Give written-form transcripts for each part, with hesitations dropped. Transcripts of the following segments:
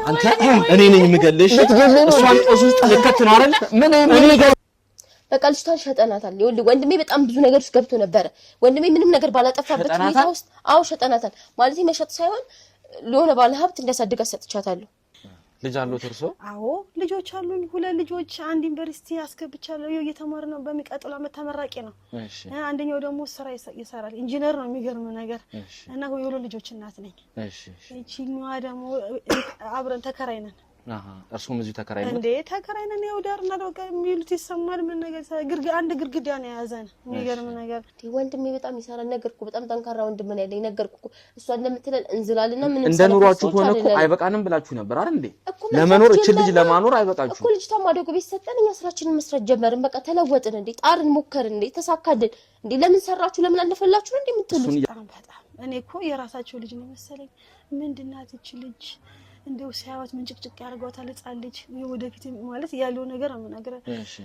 አንተ እኔ ነኝ የምገልሽ እሷን ጦስ ውስጥ ልከት ነው አይደል ምን በቃ ልጅቷን ሸጠናታል ይኸውልህ ወንድሜ በጣም ብዙ ነገር ውስጥ ገብቶ ነበር ወንድሜ ምንም ነገር ባላጠፋበት ሁኔታ ውስጥ አው ሸጠናታል ማለት መሸጥ ሳይሆን ለሆነ ባለ ሀብት እንዲያሳድጋ ሰጥቻታለሁ ልጅ አለው ተርሶ አዎ ልጆች አሉኝ ሁለት ልጆች አንድ ዩኒቨርሲቲ አስገብቻለሁ እየተማረ ነው በሚቀጥለው አመት ተመራቂ ነው አንደኛው ደግሞ ስራ ይሰራል ኢንጂነር ነው የሚገርም ነገር እና የሁለት ልጆች እናት ነኝ እቺኛዋ ደግሞ አብረን ተከራይነን እርሱም እዚህ ተከራይነን እንዴ ተከራይነን ያው ዳርና ደውቀ የሚሉት ይሰማል ምን ነገር አንድ ግርግዳ ነው ያዘን የሚገርም ነገር ወንድሜ በጣም ይሰራል ነገርኩ በጣም ጠንካራ ወንድም ነው ያለኝ ነገርኩ እሷ እንደምትለን እንዝላልና ምን እንደ ኑሯችሁ ሆነ እኮ አይበቃንም ብላችሁ ነበር አይደል እንዴ ለመኖር እቺ ልጅ ለማኖር አይበቃችሁ እኮ ልጅ ተማደጎ ቤት ሰጠን እኛ ስራችንን መስራት ጀመርን በቃ ተለወጥን እንዴ ጣርን ሞከርን እንዴ ተሳካልን እንዴ ለምን ሰራችሁ ለምን አልፈላችሁ እንዴ የምትሉት በጣም እኔ እኮ የራሳቸው ልጅ ነው መሰለኝ ምንድናት እቺ ልጅ እንደው ሲያወት ምንጭቅጭቅ ያርጓታል ህፃን ልጅ ወደፊት ማለት ያለው ነገር አመናገረ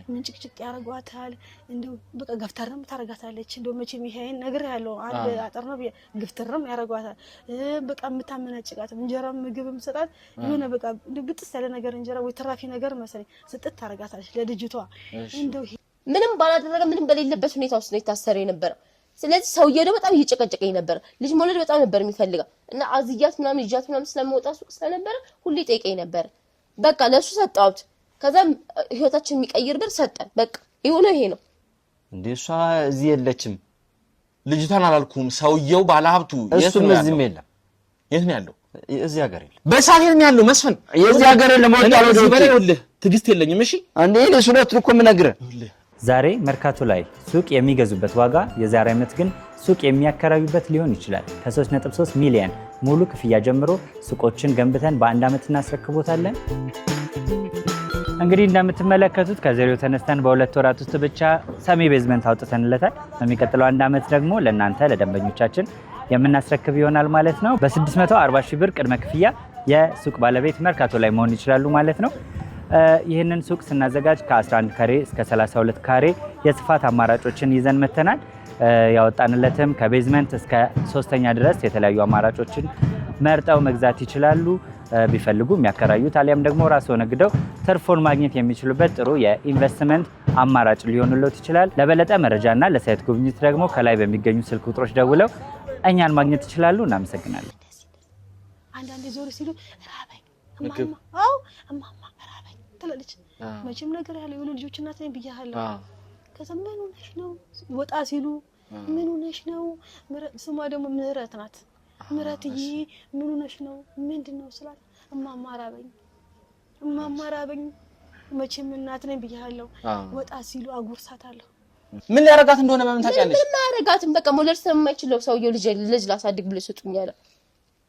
ምንጭቅጭቅ ያርጓታል እንደው በቃ ገፍተርም ታረጋታለች እንደው መቼም ይሄን ነገር ያለው አንድ አጠርና ገፍተርም ያርጓታል በቃ መታመናጭቃት እንጀራ ምግብም ሰጣት የሆነ በቃ እንደው ብጥስ ያለ ነገር እንጀራ ወይ ተራፊ ነገር መሰለኝ ስጥት ታረጋታለች ለልጅቷ እንደው ምንም ባላደረገ ምንም በሌለበት ሁኔታ ውስጥ ነው የታሰረ ነበር ስለዚህ ሰውዬው ደግሞ በጣም እየጨቀጨቀኝ ነበር ልጅ መውለድ በጣም ነበር የሚፈልገው እና አዝያት ምናምን ልጃት ምናምን ስለመውጣ ሱቅ ስለነበረ ሁሌ ጠይቀኝ ነበር በቃ ለሱ ሰጣውት ከዛም ህይወታችን የሚቀይር ብር ሰጠን በቃ ይሁን ይሄ ነው እንዴ እሷ እዚህ የለችም ልጅቷን አላልኩም ሰውዬው ባለሀብቱ እሱም እዚህም የለም የት ነው ያለው እዚህ ሀገር የለም በሳፊር ነው ያለው መስፈን የዚህ ሀገር የለም ወጣው ወደ በሬውልህ ትግስት የለኝም እሺ አንዴ ለሱለት እኮ ምን ነግረ ዛሬ መርካቶ ላይ ሱቅ የሚገዙበት ዋጋ የዛሬ ዓመት ግን ሱቅ የሚያከራዩበት ሊሆን ይችላል ከ3.3 ሚሊዮን ሙሉ ክፍያ ጀምሮ ሱቆችን ገንብተን በአንድ ዓመት እናስረክቦታለን እንግዲህ እንደምትመለከቱት ከዜሮ ተነስተን በሁለት ወራት ውስጥ ብቻ ሰሚ ቤዝመንት አውጥተንለታል በሚቀጥለው አንድ ዓመት ደግሞ ለእናንተ ለደንበኞቻችን የምናስረክብ ይሆናል ማለት ነው በ640 ሺህ ብር ቅድመ ክፍያ የሱቅ ባለቤት መርካቶ ላይ መሆን ይችላሉ ማለት ነው ይሄንን ሱቅ ስናዘጋጅ ከ11 ካሬ እስከ 32 ካሬ የስፋት አማራጮችን ይዘን መተናል ያወጣንለትም ከቤዝመንት እስከ 3ኛ ድረስ የተለያዩ አማራጮችን መርጠው መግዛት ይችላሉ ቢፈልጉ የሚያከራዩት አሊያም ደግሞ ራስዎ ነግደው ትርፉን ማግኘት የሚችሉበት ጥሩ የኢንቨስትመንት አማራጭ ሊሆንልዎት ይችላል ለበለጠ መረጃና ለሳይት ጉብኝት ደግሞ ከላይ በሚገኙ ስልክ ቁጥሮች ደውለው እኛን ማግኘት ይችላሉ እናመሰግናለን አንዳንዴ ዞር ሲሉ ራበኝ ማማ አው ማማ ተለልች መቼም ነገር ያለው የሆነ ልጆች እናት ነኝ ብያለሁ ከዘመኑ ነሽ ነው ወጣ ሲሉ ምን ሆነሽ ነው ስሟ ደግሞ ምህረት ናት ምህረትዬ ምን ሆነሽ ነው ምንድነው ስላት እማማ ራበኝ መቼም እናት ነኝ ብያለሁ ወጣ ሲሉ አጉርሳታለሁ ምን ያረጋት እንደሆነ በምን ታውቂያለሽ ምን ያረጋትም በቃ ሞለር ስለማይችለው ሰውየው ልጅ ላሳድግ ብሎ ሰጡኛል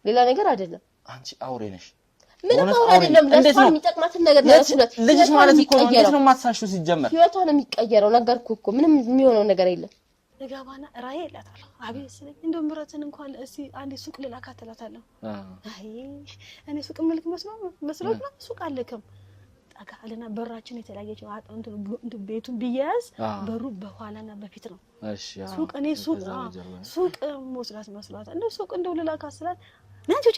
ሌላ ነገር አይደለም አንቺ አውሬ ነሽ ምን አይደለም ለሷ የሚጠቅማትን ነገር ነው ልጅ ማለት እኮ እንዴት ነው ማትሳሽው ሲጀመር ህይወቷ ነው የሚቀየረው ነገርኩ እኮ ምንም የሚሆነው ነገር የለም ለጋባና ራይ ያላታለሁ አቤት ስለኝ እንደው ምረትን እንኳን እስቲ አንዴ ሱቅ ልላካተላታለሁ አይ እኔ ሱቅ መልክ መስሎት ነው ሱቅ አለከም አጋለና በራችን የተለያየች አጥንት ቤቱን ቢያዝ በሩ በኋላና በፊት ነው እሺ ሱቅ እኔ ሱቅ መስላት መስሏት እንደው ሱቅ እንደው ልላካስላት ናንቺ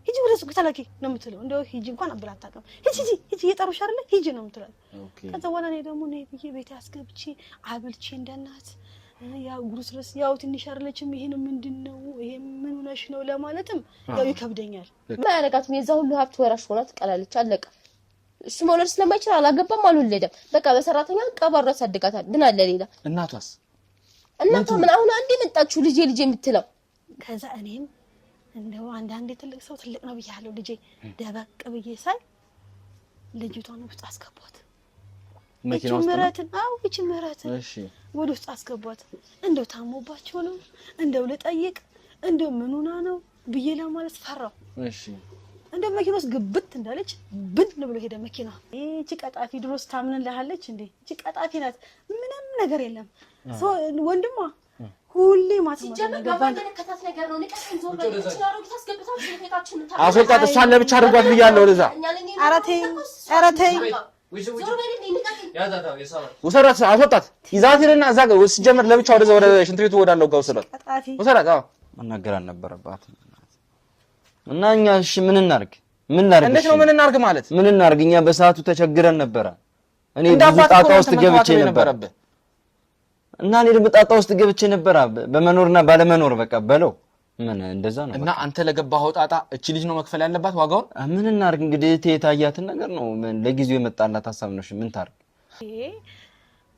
ሂጂ ወደ ሱቅ ተላኪ ነው የምትለው እንደው ሂጂ እንኳን አብላታቀም ሂጂ የጠሩሽ አይደለ ሂጂ ነው የምትለው ከዛ በኋላ እኔ ደግሞ ነይ ብዬ ቤት ያስገብቼ አብልቼ እንደናት ያው ጉርስረስ ያው ትንሽ አይደለችም ይሄን ምንድነው ይሄ ምን ሆነሽ ነው ለማለትም ያው ይከብደኛል ማያረጋትም የዛው ሁሉ ሀብት ወራሽ ሆና ትቀላለች አለቀ እሱ መውለድ ስለማይችል አላገባም አልወለደም በቃ በሰራተኛ ቀባሮ ያሳድጋታል ምን አለ ሌላ እናቷስ እናቷ ምን አሁን አንዴ መጣችሁ ልጄ የምትለው ከዛ እኔም እንደው አንዳንዴ ትልቅ ሰው ትልቅ ነው ብያለሁ ልጄ ደበቅ ብዬ ሳይ ልጅቷን ውስጥ አስገቧት መኪና ውስጥ እቺ ምራትን እሺ ወደ ውስጥ አስገቧት እንደው ታሞባቸው ነው እንደው ለጠይቅ እንደው ምን ሆና ነው ብዬ ለማለት ፈራው እሺ እንደው መኪና ውስጥ ግብት እንዳለች ብን ብሎ ሄደ መኪና እቺ ቀጣፊ ድሮስ ታምነን ለሃለች እንዴ እቺ ቀጣፊ ናት ምንም ነገር የለም ወንድሟ ሁሌ ማጥማት ከታት ነገር ነው ንቀን ዞር በል ይችላል ታስገብታው ስለፈታችን አስወጣት እሷን ለብቻ አድርጓት ብያለሁ ለዛ አረተይ ወሰራት አስወጣት ይዛትና እዛ ጋር ሲጀመር ለብቻ ወደ ሽንት ቤቱ ወዳለው ጋር ወሰራት ወሰራት መናገር አልነበረባትም እና እኛ እሺ ምን እናርግ? ምን እናርግ? እንዴት ነው ምን እናርግ ማለት? ምን እናርግ? እኛ በሰዓቱ ተቸግረን ነበር። እኔ ብዙ ጣጣ ውስጥ ገብቼ ነበር እና እኔ ጣጣ ውስጥ ገብቼ ነበር በመኖርና ባለመኖር በቃ በለው ምን እንደዛ ነው። እና አንተ ለገባኸው ጣጣ እቺ ልጅ ነው መክፈል ያለባት ዋጋውን? ምን እናርግ እንግዲህ የታያትን ነገር ነው ለጊዜው የመጣላት ሐሳብ ነው። እሺ ምን ታርግ?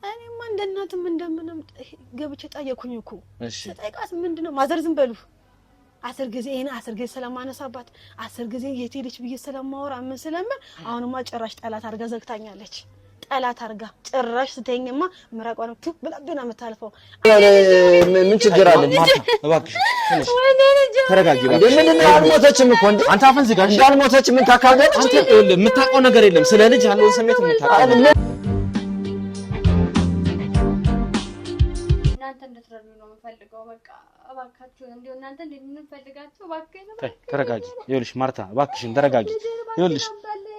እኔማ እንደ እናትም እንደምንም ገብቼ ጠየኩኝ እኮ ጠይቃት ምንድነው ማዘር ዝም በሉ 10 ጊዜ ይሄን 10 ጊዜ ስለማነሳባት 10 ጊዜ የት ሄደች ብዬ ስለማወራ ምን ስለምን አሁንማ ጭራሽ ጠላት አርጋ ዘግታኛለች። ጠላት አርጋ ጭራሽ ስተኛማ ምራቋን ቱብ ብላብና መታልፈው ምን ችግር አለ? እባክሽ ተረጋጊ። ምን አልሞተችም እኮ እንዴ አንተ አፈን ዝጋሽ። እንዳልሞተችም ምን ታካብደች? አንተ የምታውቀው ነገር የለም ስለ ልጅ ያለውን ስሜት የምታውቀው እንድትረዱ ነው የምፈልገው። በቃ እባካችሁ እንደው እናንተ እንደምንፈልጋችሁ እባክህ ተረጋጊ። ይኸውልሽ ማርታ እባክሽን ተረጋጊ። ይኸውልሽ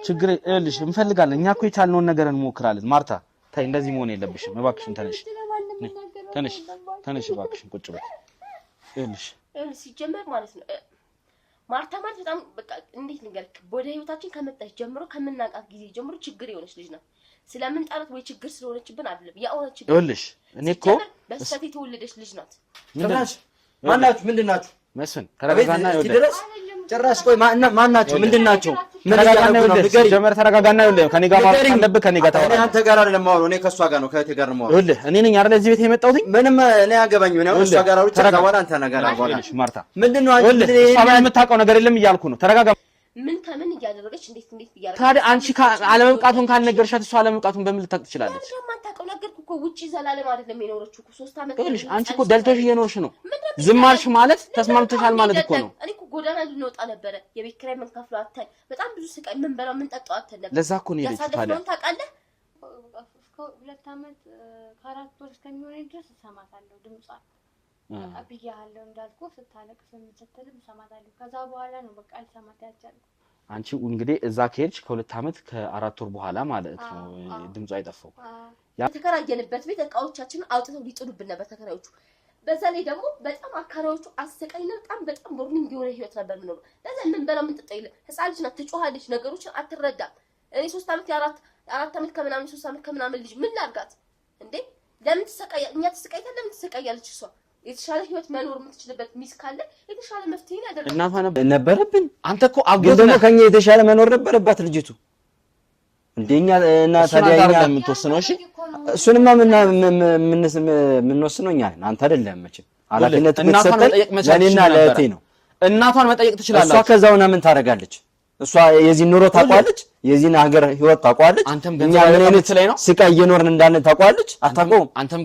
ችግር ይኸውልሽ እንፈልጋለን እኛ እኮ የቻልነውን ነገር እንሞክራለን። ማርታ ታይ እንደዚህ መሆን የለብሽም። እባክሽን ተነሽ እባክሽን ቁጭ በይ። ይኸውልሽ ሲጀመር ማለት ነው ማርታ ማለት በጣም በቃ እንዴት ልንገርክ ወደ ህይወታችን ከመጣች ጀምሮ ከምናውቃት ጊዜ ጀምሮ ችግር የሆነች ልጅ ናት። ስለምን ጣላት ወይ ችግር ስለሆነችብን አይደለም ያውነች ችግር። ይኸውልሽ እኔ እኮ በስተት የተወለደች ልጅ ናት። ማናችሁ ምንድናችሁ? መስፍን ተረጋጋና ይኸውልሽ ጭራሽ ቆይ ማናችሁ ምንድናችሁ? ተረጋጋና ይኸውልሽ ጀመር ተረጋጋና ይኸውልሽ ከኔ ጋር ማውራት አለብህ። ከኔ ጋር ታወራ። አንተ ጋር አይደለም ማውራት እኔ ከሷ ጋር ነው ከእቴ ጋር ነው ማውራት። ይኸውልሽ እኔ ነኝ አይደል እዚህ ቤት የመጣሁት? ምንም እኔ አገባኝ ምን ያው እሷ ጋር አውርቼ ተረጋጋና አንተ ነገር አውራሽ። ማርታ ምንድነው አንቺ እሷ የምታውቀው ነገር የለም እያልኩ ነው። ተረጋጋ። ምን ከምን እያደረገች እንዴት እያደረገች ታዲያ አንቺ አለመብቃቱን ካልነገርሻት እሷ አለመብቃቱን በምን ልታውቅ ትችላለች? የማታውቀው ነገር እኮ ውጪ ዘላለም አይደለም የኖረችው እኮ 3 አመት። ይኸውልሽ አንቺ እኮ ደልቶሽ እየኖርሽ ነው። ዝም አልሽ ማለት ተስማምተሻል ማለት እኮ ነው። እኔ እኮ ጎዳና ልንወጣ ነበረ። የቤት ኪራይ ምን ከፍለው አተን በጣም ብዙ ስቃይ ምን በላው ምን ጠጣው አተን ነበር። ለዛ እኮ ነው የሄደችው። ታዲያ ታውቃለህ 2 አመት ከ4 ወር እስከሚሆነኝ ድረስ እሰማታለሁ ድምጿን ብያለሁ እንዳልኩ ስታለቅስ ስትልም እሰማታለሁ። ከዛ በኋላ ነው በቃ አልሰማት ያቻልኩ። አንቺ እንግዲህ እዛ ከሄድሽ ከ2 አመት ከ4 ወር በኋላ ማለት ነው ድምጿ አይጠፋው። የተከራየንበት ቤት እቃዎቻችንን አውጥተው ሊጥሉብን ነበር ተከራዮቹ። በዛ ላይ ደግሞ በጣም አካራዎቹ አሰቃይና በጣም ቦርኒንግ የሆነ ህይወት ነበር የምንኖረው። ለዛ ምን በላ ምን ጠጣ ይለ ህፃን ልጅ ናት፣ ትጮሃለች፣ ነገሮችን አትረዳም። እኔ 3 አመት የ4 አመት ከምናምን 3 አመት ከምናምን ልጅ ምን ላድርጋት እንዴ? ለምን ተሰቃያ? እኛ ተሰቃይተን ለምን ተሰቃያለች እሷ? የተሻለ ህይወት መኖር የምትችልበት ሚስ ካለ የተሻለ መፍትሄ ያደርጋል። እናቷ ነበረብን። አንተ እኮ አጎት ደግሞ ከኛ የተሻለ መኖር ነበረባት ልጅቱ። እንደኛ እና ታዲያ እኛ የምትወስነው እሺ፣ እሱንማ የምንወስነው እኛ ነን፣ አንተ አይደለም። መቼም ኃላፊነት ብትሰጠን ለኔና ለእቴ ነው። እናቷን መጠየቅ ትችላለች። እሷ ከዛውና ምን ታደርጋለች? እሷ የዚህ ኑሮ ታውቃለች፣ የዚህን ሀገር ህይወት ታውቃለች። እኛ ምን አይነት ስቃይ እየኖርን እንዳለን ታውቃለች። አታውቀውም አንተም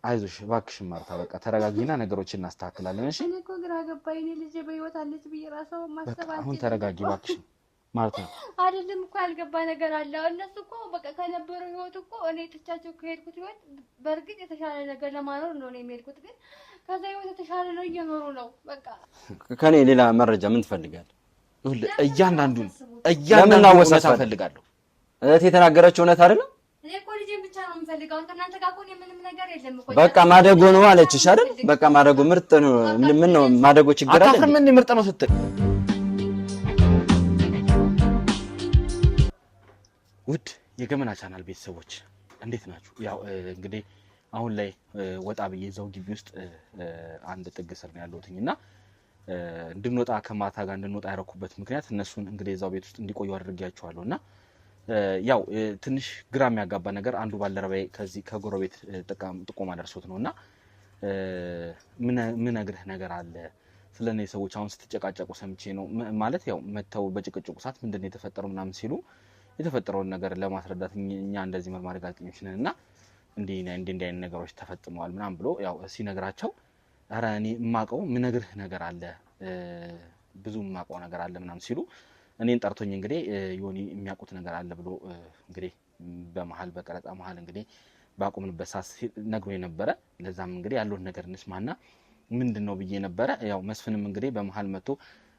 አይዞሽ እባክሽን ማርታ በቃ ተረጋጊና ነገሮችን እናስተካክላለን። እሺ እኔ እኮ ግራ ገባኝ። እኔ ልጄ በህይወት አለች ብዬ ራስዎ ማሰብ አሁን ተረጋጊ እባክሽን ማርታ። አይደለም እኮ ያልገባ ነገር አለ። እነሱ እኮ በቃ ከነበረው ህይወት እኮ እኔ ጥቻቸው ከሄድኩት ህይወት በእርግጥ የተሻለ ነገር ለማኖር ነው እኔ የሄድኩት፣ ግን ከዛ ህይወት የተሻለ ነው እየኖሩ ነው። በቃ ከኔ ሌላ መረጃ ምን ትፈልጋለህ? እያንዳንዱን ወሰታ ፈልጋለሁ። እህት የተናገረችው እውነት አይደለም። እኔ እኮ ልጄን ብቻ ነው የምፈልገው። እናንተ ጋር እኮ ምንም ነገር የለም እኮ። በቃ ማደጎ ነው አለችሽ አይደል? በቃ ማደጎ ምርጥ ነው። ምን ነው ማደጎ ችግር አለ? አታፍርም? ምን ምርጥ ነው ስትል ውድ የገመና ቻናል ቤተሰቦች እንዴት ናችሁ? ያው እንግዲህ አሁን ላይ ወጣ ብዬ እዛው ግቢ ውስጥ አንድ ጥግ ስር ነው ያለሁትኝና እንድንወጣ ከማታ ጋር እንድንወጣ ያረኩበት ምክንያት እነሱን እንግዲህ እዛው ቤት ውስጥ እንዲቆዩ አድርጌያቸዋለሁና ያው ትንሽ ግራ የሚያጋባ ነገር አንዱ ባልደረባዬ ከዚህ ከጎረቤት ጥቆማ ደርሶት ነውና ምን ነግርህ ነገር አለ ስለኔ ሰዎች አሁን ስትጨቃጨቁ ሰምቼ ነው ማለት ያው መተው በጭቅጭቁ ሰዓት ምንድነው የተፈጠረው ምናምን ሲሉ የተፈጠረውን ነገር ለማስረዳት እኛ እንደዚህ መርማሪ ጋዜጠኞች ነንና እንዲህ አይነት ነገሮች ተፈጽመዋል ምናምን ብሎ ያው ሲነግራቸው ኧረ እኔ የማውቀው ምን ነግርህ ነገር አለ ብዙ የማውቀው ነገር አለ ምናምን ሲሉ እኔን ጠርቶኝ እንግዲህ ዮኒ የሚያውቁት ነገር አለ ብሎ እንግዲህ በመሃል በቀረጻ መሃል እንግዲህ ባቆምንበት ሰዓት ነግሮኝ ነበረ። ለዛም እንግዲህ ያለውን ነገር እንስማና ምንድነው ብዬ ነበረ። ያው መስፍንም እንግዲህ በመሃል መጥቶ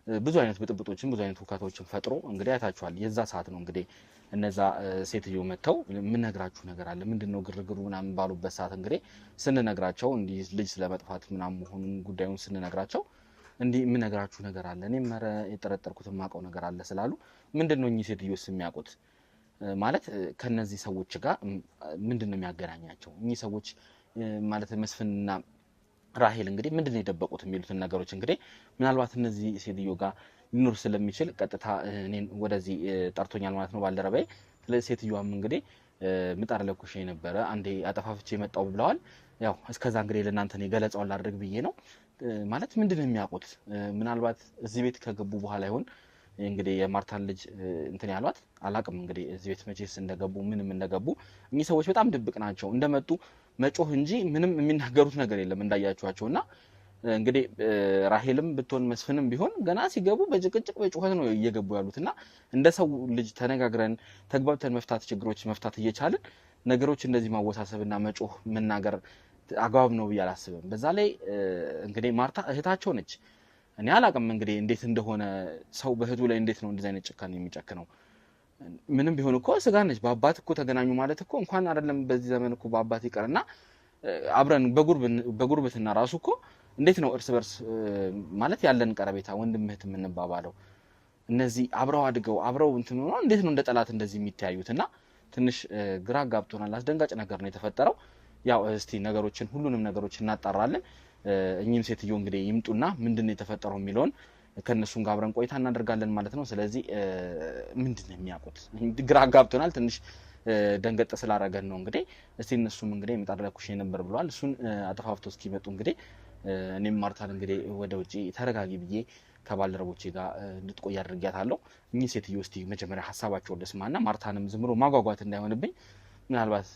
ብዙ አይነት ብጥብጦችን ብዙ አይነት ውካቶችን ፈጥሮ እንግዲህ አይታችኋል። የዛ ሰዓት ነው እንግዲህ እነዛ ሴትዮ መተው ምን ነግራችሁ ነገር አለ ምንድነው ግርግሩ ምናምን ባሉበት ሰዓት እንግዲህ ስንነግራቸው እንዲህ ልጅ ስለመጥፋት ምናምን መሆኑን ጉዳዩን ስንነግራቸው እንዲህ ምን ነገራችሁ ነገር አለ እኔም መረ የጠረጠርኩት ማቀው ነገር አለ ስላሉ ምንድነው እኚህ ሴትዮስ የሚያውቁት ማለት ከነዚህ ሰዎች ጋር ምንድነው የሚያገናኛቸው እኚህ ሰዎች ማለት መስፍንና ራሄል እንግዲህ ምንድነው የደበቁት የሚሉትን ነገሮች እንግዲህ ምናልባት እነዚህ ሴትዮ ጋር ሊኖር ስለሚችል ቀጥታ እኔን ወደዚህ ጠርቶኛል ማለት ነው ባልደረባዬ ስለዚህ ሴትዮዋም እንግዲህ ምጣር ለኩሽ የነበረ አንዴ አጠፋፍቼ መጣው ብለዋል ያው እስከዛ እንግዲህ ለእናንተ ነው ገለጻውን ላድርግ ብዬ ነው ማለት ምንድነው የሚያውቁት ምናልባት እዚህ ቤት ከገቡ በኋላ ይሆን እንግዲህ የማርታን ልጅ እንትን ያሏት አላቅም እንግዲህ እዚህ ቤት መቼስ እንደገቡ ምንም እንደገቡ እኚህ ሰዎች በጣም ድብቅ ናቸው እንደመጡ መጮህ እንጂ ምንም የሚናገሩት ነገር የለም እንዳያችኋቸውና እንግዲህ ራሄልም ብትሆን መስፍንም ቢሆን ገና ሲገቡ በጭቅጭቅ በጩኸት ነው እየገቡ ያሉትና እንደ ሰው ልጅ ተነጋግረን ተግባብተን መፍታት ችግሮች መፍታት እየቻልን ነገሮች እንደዚህ ማወሳሰብና መጮህ መናገር አግባብ ነው ብዬ አላስብም በዛ ላይ እንግዲህ ማርታ እህታቸው ነች እኔ አላቅም እንግዲህ እንዴት እንደሆነ ሰው በእህቱ ላይ እንዴት ነው እንደዚህ አይነት ጭካኔ የሚጨክነው ምንም ቢሆን እኮ ስጋ ነች በአባት እኮ ተገናኙ ማለት እኮ እንኳን አይደለም በዚህ ዘመን እኮ በአባት ይቀርና አብረን በጉርብትና ራሱ እኮ እንዴት ነው እርስ በርስ ማለት ያለን ቀረቤታ ወንድም እህት የምንባባለው እነዚህ አብረው አድገው አብረው እንትን ነው እንዴት ነው እንደ ጠላት እንደዚህ የሚታዩትና ትንሽ ግራ ጋብቶናል አስደንጋጭ ነገር ነው የተፈጠረው ያው እስቲ ነገሮችን ሁሉንም ነገሮች እናጣራለን እኚህም ሴትዮ እንግዲህ ይምጡና ምንድነው የተፈጠረው የሚለውን ከነሱን ጋር አብረን ቆይታ እናደርጋለን ማለት ነው ስለዚህ ምንድነው የሚያውቁት ግራ ጋብቶናል ትንሽ ደንገጥ ስላረገን ነው እንግዲህ እስቲ እነሱም እንግዲህ ምጣድ ለኩሽ ነበር ብለዋል እሱን አጠፋፍቶ እስኪመጡ እንግዲህ እኔም ማርታን እንግዲህ ወደ ውጪ ተረጋጊ ብዬ ከባልደረቦቼ ጋር እንድትቆይ አድርጊያታለሁ እኚህ ሴትዮ እስቲ መጀመሪያ ሐሳባቸውን ልስማና ማርታንም ዝምሮ ማጓጓት እንዳይሆንብኝ ምናልባት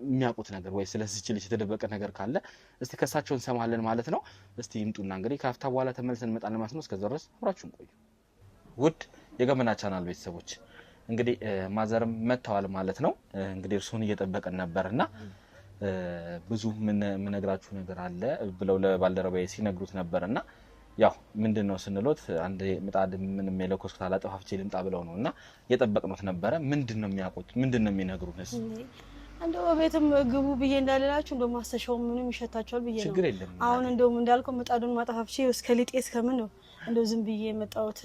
የሚያውቁት ነገር ወይ ስለዚህ ልጅ የተደበቀ ነገር ካለ እስቲ ከሳቸው እንሰማለን ማለት ነው እስቲ ይምጡና እንግዲህ ካፍታ በኋላ ተመልሰን እንመጣለን ማለት ነው እስከዛ ድረስ አብራችሁን ቆዩ ውድ የገመና ቻናል ቤተሰቦች እንግዲህ ማዘርም መተዋል ማለት ነው እንግዲህ እርሱን እየጠበቀን ነበርና ብዙ ምን ነግራችሁ ነገር አለ ብለው ለባልደረባዬ ሲነግሩት ነበርና ያው ምንድነው ስንሎት አንድ ምጣድ ምንም የለኮስኩት አላጠፋፍቼ ልምጣ ብለው ነውና የጠበቅነው ነበር ምንድነው የሚያውቁት ምንድነው የሚነግሩንስ እንደው ቤትም ግቡ ብዬ እንዳልላችሁ እንደው ማስተሻው ምንም ይሸታቸዋል ብዬ ነው ችግር የለም አሁን እንደው እንዳልከው ምጣዱን ማጠፋፍቼ እስከ ሊጤ እስከምን ነው እንደው ዝም ብዬ መጣሁት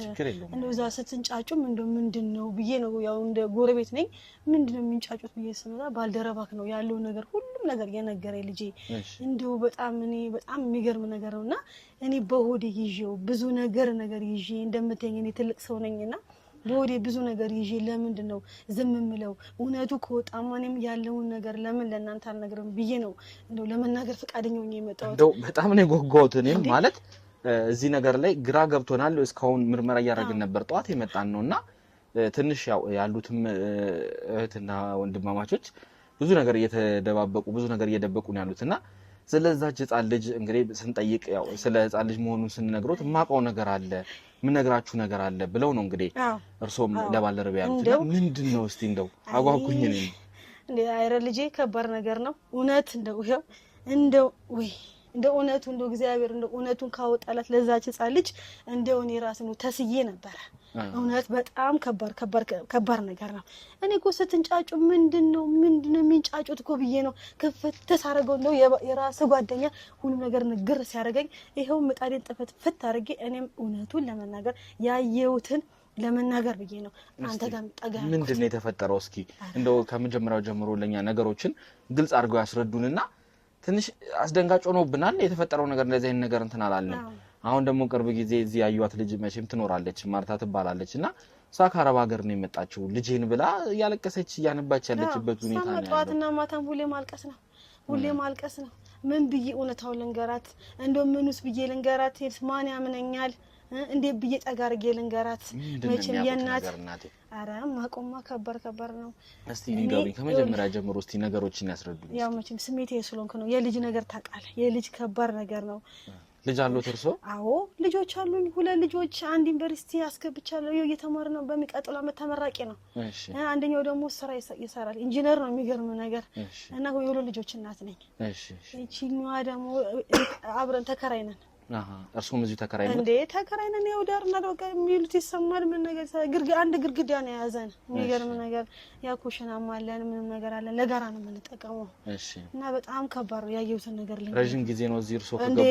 እንደው ዛ ስትንጫጩም እንደው ምንድነው ብዬ ነው ያው እንደ ጎረቤት ነኝ ምንድነው የሚንጫጩት ብዬ ስመጣ ባልደረባክ ነው ያለው ነገር ሁሉም ነገር የነገረኝ ልጄ እንደው በጣም የሚገርም ነገር ነውና እኔ በሆዴ ይዤው ብዙ ነገር ይዤ እንደምትኝ እኔ ትልቅ ሰው ነኝና በሆዴ ብዙ ነገር ይዤ ለምንድነው ዝም ምለው እውነቱ ከወጣ ማንም ያለውን ነገር ለምን ለእናንተ አልነግርም ብዬ ነው እንደው ለመናገር ፈቃደኛ ሆኜ የመጣሁት እንደው በጣም ነው የጓጓሁት እኔም ማለት እዚህ ነገር ላይ ግራ ገብቶናል እስካሁን ምርመራ እያደረግን ነበር ጧት የመጣን ነውና ትንሽ ያው ያሉትም እህትና ወንድማማቾች ብዙ ነገር እየተደባበቁ ብዙ ነገር እየደበቁ ነው ያሉትና ስለዛች ህፃን ልጅ እንግዲህ ስንጠይቅ ያው ስለ ህፃን ልጅ መሆኑን ስንነግሮት ማቀው ነገር አለ ምን ነግራችሁ ነገር አለ ብለው ነው እንግዲህ እርሶም ለባልደረባ ያሉትና ምንድነው እስቲ እንደው አጓጉኝ ነኝ እንዴ አይረ ልጄ ከባድ ነገር ነው እውነት እንደው ወይ እንደው እውነቱ እንደው እግዚአብሔር እንደው እውነቱን ካወጣላት ለዛች ህፃን ልጅ እንደው እኔ ራስ ነው ተስዬ ነበር እውነት በጣም ከባድ ነገር ነው እኔ እኮ ስትንጫጩ ምንድነው የሚንጫጩት እኮ ብዬ ነው ከፍት ተሳረገው እንደው የራስ ጓደኛ ሁሉ ነገር ንግር ሲያደርገኝ ይሄው ምጣዴን ጥፈት ፍት አድርጌ እኔም እውነቱን ለመናገር ያየሁትን ለመናገር ብዬ ነው አንተ ጋር ጠጋ ምንድነው የተፈጠረው እስኪ እንደው ከመጀመሪያው ጀምሮ ለኛ ነገሮችን ግልጽ አድርገው ያስረዱንና ትንሽ አስደንጋጭ ሆኖብናል የተፈጠረው ነገር እንደዚህ አይነት ነገር እንትን አላለም አሁን ደግሞ ቅርብ ጊዜ እዚህ ያዩት ልጅ መቼም ትኖራለች ማርታ ትባላለችና ሳካራባ ሀገር ነው የመጣችው ልጄን ብላ ያለቀሰች ያነባች ያለችበት ሁኔታ ነው ማጣዋትና ማታም ሁሌ ማልቀስ ነው ምን ብዬ እውነታው ልንገራት እንደው ምንስ ብዬ ልንገራት ማን ያምነኛል እንዴ ብዬ ጠጋርጌ ልንገራት መቼም የናት አረ ማቆማ ከባድ ነው እስቲ ንገሩኝ ከመጀመሪያ ጀምሮ እስቲ ነገሮችን ያስረዱኝ ያው መቼም ስሜቴ ስለሆንኩ ነው የልጅ ነገር ታውቃለህ የልጅ ከባድ ነገር ነው ልጅ አለው ተርሶ አዎ ልጆች አሉኝ ሁለት ልጆች አንድ ዩኒቨርሲቲ አስገብቻለሁ እየተማረ ነው በሚቀጥለው አመት ተመራቂ ነው አንደኛው ደግሞ ስራ ይሰራል ኢንጂነር ነው የሚገርም ነገር እና የሁለት ልጆች እናት ነኝ እቺኛዋ ደግሞ አብረን ተከራይነን እርሱም እዚህ ተከራይ ነው እንዴ? ተከራይ ነን። ያው ዳርና ዳር የሚሉት ይሰማል። ምን ነገር አንድ ግርግዳ ነው ያዘን። የሚገርም ነገር ያ ኩሽናም አለን፣ ምንም ነገር አለን። ለጋራ ነው የምንጠቀመው። እሺ። እና በጣም ከባድ ነው ያየሁትን ነገር ልኝ። ረጅም ጊዜ ነው እዚህ እርሶ ከገቡ? እንዴ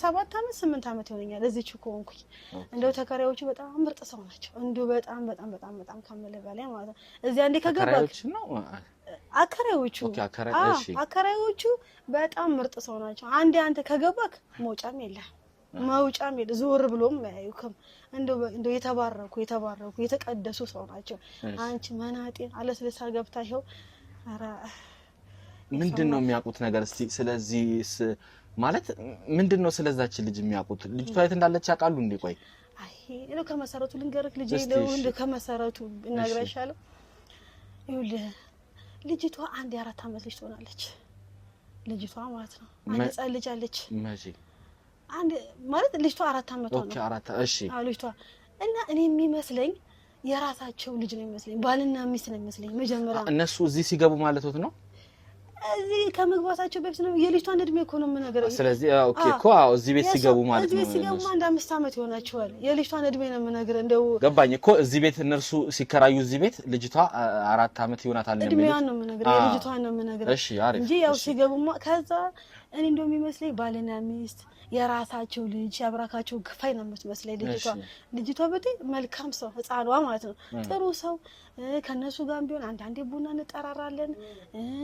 7 አመት 8 አመት ይሆነኛል እዚህ እኮ ሆንኩኝ። እንደው ተከራዮቹ በጣም ምርጥ ሰው ናቸው። እንደው በጣም ከመለ በላይ ማለት ነው። እዚህ አንዴ ከገባክ ነው አከራዮቹ። እሺ አከራዮቹ በጣም ምርጥ ሰው ናቸው። አንዴ አንተ ከገባክ መውጫም የለ ዞር ብሎም ያዩክም። እንደው የተባረኩ የተቀደሱ ሰው ናቸው። አንቺ መናጤ አለስለሳ ገብታ ይሄው አራ ምንድነው የሚያውቁት ነገር እስቲ ስለዚህ ማለት ምንድነው ስለዛች ልጅ የሚያውቁት? ልጅቷ የት እንዳለች ያውቃሉ እንዴ? ቆይ አይ እኔ ከመሰረቱ ልንገርክ ልጅ ነው እንደ ከመሰረቱ እናግራሻለሁ። ይኸውልህ ልጅቷ 4 አመት ልጅ ትሆናለች። ልጅቷ ማለት ነው አንድ ልጅ አለች። ማጂ አንድ ማለት ልጅቷ 4 አመት ነው። ኦኬ 4 እሺ። ልጅቷ እና እኔ የሚመስለኝ የራሳቸው ልጅ ነው የሚመስለኝ። ባልና ሚስት ነው የሚመስለኝ መጀመሪያ እነሱ እዚህ ሲገቡ ማለት ነው። እዚህ ከመግባታቸው በፊት ነው የልጅቷን እድሜ እኮ ነው የምነግረው። ስለዚህ ኦኬ እኮ እዚህ ቤት ሲገቡ ማለት ነው። እዚህ ሲገቡ 5 አመት ይሆናቸዋል። የልጅቷን እድሜ ነው የምነግረው። እንደው ገባኝ እኮ እዚህ ቤት እነርሱ ሲከራዩ እዚህ ቤት ልጅቷ 4 አመት ይሆናታል ነው የሚሉት። እድሜዋን ነው የምነግረው፣ የልጅቷን ነው የምነግረው። እሺ አሪፍ እንጂ ያው ሲገቡማ ከዛ እኔ እንደው የሚመስለኝ ባልና ሚስት የራሳቸው ልጅ ያብራካቸው ግፋይ ነው የምትመስለኝ ልጅቷ በጣም መልካም ሰው ህፃኗ ማለት ነው። ጥሩ ሰው ከነሱ ጋር ቢሆን አንዳንዴ ቡና እንጠራራለን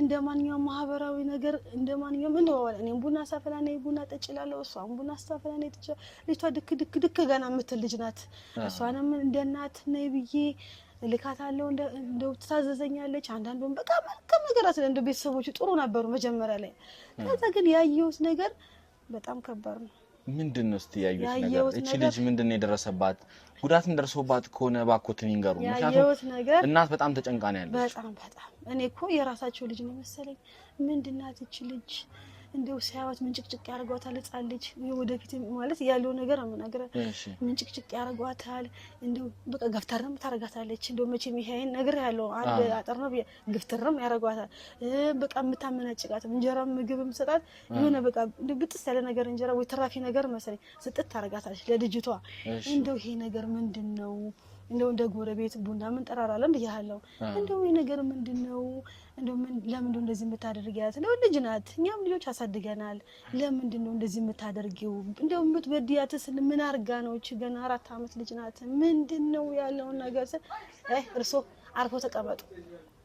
እንደማንኛውም ማህበራዊ ነገር እንደማንኛውም እንደዋለ እኔም ቡና ሳፈላ ነኝ ቡና ጠጭላለሁ፣ እሷም ቡና ሳፈላ ነኝ ጠጭ። ልጅቷ ድክ ገና የምትል ልጅ ናት። እሷንም እንደ እናት ነይ ብዬ ልካታለሁ። እንደው ትታዘዘኛለች። አንዳንዱም በቃ መልካም ነገር አስለ እንደ ቤተሰቦቹ ጥሩ ነበሩ መጀመሪያ ላይ። ከዛ ግን ያየሁት ነገር በጣም ከባድ ነው። ምንድነው እስቲ ያዩት ነገር? እቺ ልጅ ምንድነው የደረሰባት? ጉዳት እንደርሶባት ከሆነ ባኮትን ይንገሩ። ምክንያቱም እናት በጣም ተጨንቃ ነው ያለች። በጣም እኔ እኮ የራሳቸው ልጅ ነው መሰለኝ። ምንድናት እቺ ልጅ? እንደው ሲያዩት ምንጭቅጭቅ ያርጓታል። ህፃን ልጅ ወደፊት ማለት ያለው ነገር አመናገረ ምንጭቅጭቅ ያርጓታል። እንደው በቃ ገፍተርም ታረጋታለች። እንደው መቼም ይሄን ነገር ያለው አንድ አጥር ነው ገፍተርም ያርጓታል። በቃ የምታመናጭቃት እንጀራ ምግብም ሰጣት የሆነ በቃ ብጥስ ያለ ነገር እንጀራ ወይ ትራፊ ነገር መሰለኝ ስጥት ታረጋታለች ለልጅቷ። እንደው ይሄ ነገር ምንድነው? እንደው እንደ ጎረቤት ቡና ምን ጠራራለን ብያለሁ። እንደው ይሄ ነገር ምንድነው? እንደው ለምን እንደዚህ የምታደርጊያት? እንደው ልጅ ናት፣ እኛም ልጆች አሳድገናል። ለምንድን ነው እንደዚህ የምታደርጊው? እንደው የምትበድያትስ ምን አርጋ ነው? እቺ ገና 4 አመት ልጅ ናት። ምንድነው ያለው ነገር? እርሶ አርፎ ተቀመጡ፣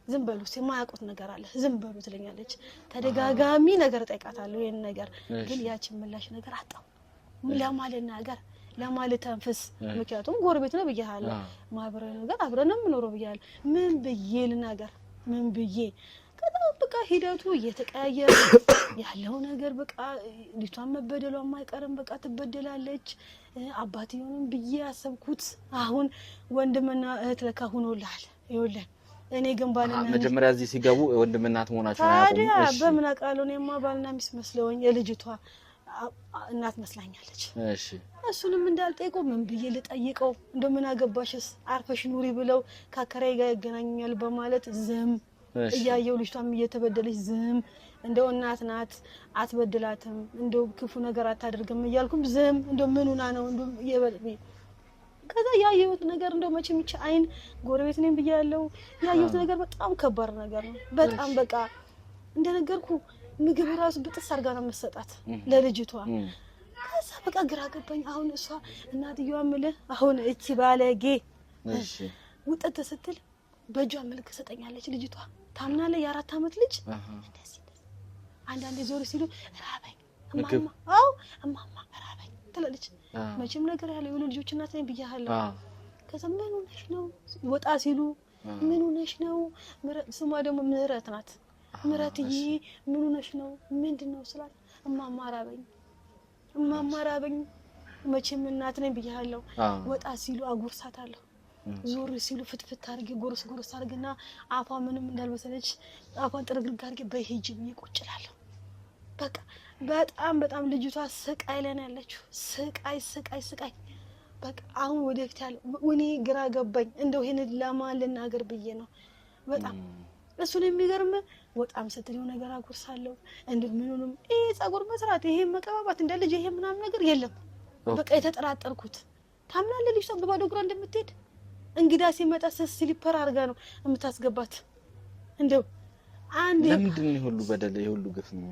ዝም በሉ፣ የማያውቁት ነገር አለ፣ ዝም በሉ ትለኛለች። ተደጋጋሚ ነገር ጠይቃታለሁ ይሄን ነገር፣ ግን ያቺን ምላሽ ነገር አጣው። ለማለት ነገር ለማለት አንፈስ ምክንያቱም ጎረቤት ነው ብያለሁ። ማህበራዊ ነገር አብረን ነው የምኖረው ብያለሁ። ምን ብዬ ልናገር? ምን ብዬ በቃ ሂደቱ እየተቀያየረ ያለው ነገር በቃ ልጅቷን መበደሏ የማይቀርም በቃ ትበደላለች። አባትየውንም ብዬ ያሰብኩት አሁን ወንድምና እህት ለካ ሆኖልሃል። ይኸውልህ እኔ ግን ባልና መጀመሪያ እዚህ ሲገቡ ወንድምና እህት መሆናቸውን አያውቁም። ታዲያ በምን አውቃለሁ? እኔማ ባልና ሚስት መስለውኝ የልጅቷ እናት መስላኛለች። እሺ እሱንም እንዳልጠይቀው ምን ብዬ ልጠይቀው? እንደምን አገባሽስ አርፈሽ ኑሪ ብለው ካከራይ ጋር ያገናኙኛል በማለት ዝም እያየው ልጅቷም እየተበደለች ዝም። እንደው እናት ናት አትበድላትም፣ እንደው ክፉ ነገር አታደርግም እያልኩም ዝም። እንደው ምኑና ነው እንደው ይበልኝ። ከዛ ያየሁት ነገር እንደው መቼም ይቻ አይን ጎረቤት ነኝ ብያለሁ። ያየሁት ነገር በጣም ከባድ ነገር ነው። በጣም በቃ እንደነገርኩ ምግብ ራሱ ብጥስ አርጋ ነው መሰጣት ለልጅቷ። ከዛ በቃ ግራ ገባኝ። አሁን እሷ እናትየዋ ምልህ አሁን እቺ ባለጌ ውጥት ስትል በእጇ መልክ ሰጠኛለች ልጅቷ። ታምናለህ? የ4 አመት ልጅ እንደዚህ አንዳንዴ ዞር ሲሉ ራበኝ እማማ፣ እማማ ራበኝ ትላለች። መቼም ነገር ያለው የሆነ ልጆች እናት ነኝ ብያለሁ። ከዛ ምን ሆነሽ ነው ወጣ ሲሉ ምን ሆነሽ ነው? ስሟ ደግሞ ምህረት ናት። ምህረትዬ ምን ሆነሽ ነው? ምንድነው ስላት እማማ ራበኝ፣ እማማ ራበኝ። መቼም እናት ነኝ ብያለሁ። ወጣ ሲሉ አጉርሳታለሁ፣ ዞር ሲሉ ፍትፍት አድርጌ ጎርስ አድርግና አፏ ምንም እንዳልመሰለች አፏን ጥርግርግ አድርጌ በሂጅ ብዬ ቁጭ እላለሁ። በቃ በጣም ልጅቷ ስቃይ ላይ ነው ያለችው። ስቃይ በቃ አሁን ወደፊት ያለው እኔ ግራ ገባኝ። እንደው ይሄን ለማን ልናገር ብዬ ነው። በጣም እሱን የሚገርም ወጣም ስትል ነገር አጉርሳለሁ እንዴ ምኑንም ጸጉር መስራት ይሄ መቀባባት እንደ ልጅ ይሄ ምናምን ነገር የለም። በቃ የተጠራጠርኩት ታምናለህ ልጅ በባዶ እግሯ እንደምትሄድ እንግዳ ሲመጣ ስሊፐር አርጋ ነው የምታስገባት። እንደው አንዴ ለምንድን ነው ሁሉ በደል ሁሉ ግፍ ነው?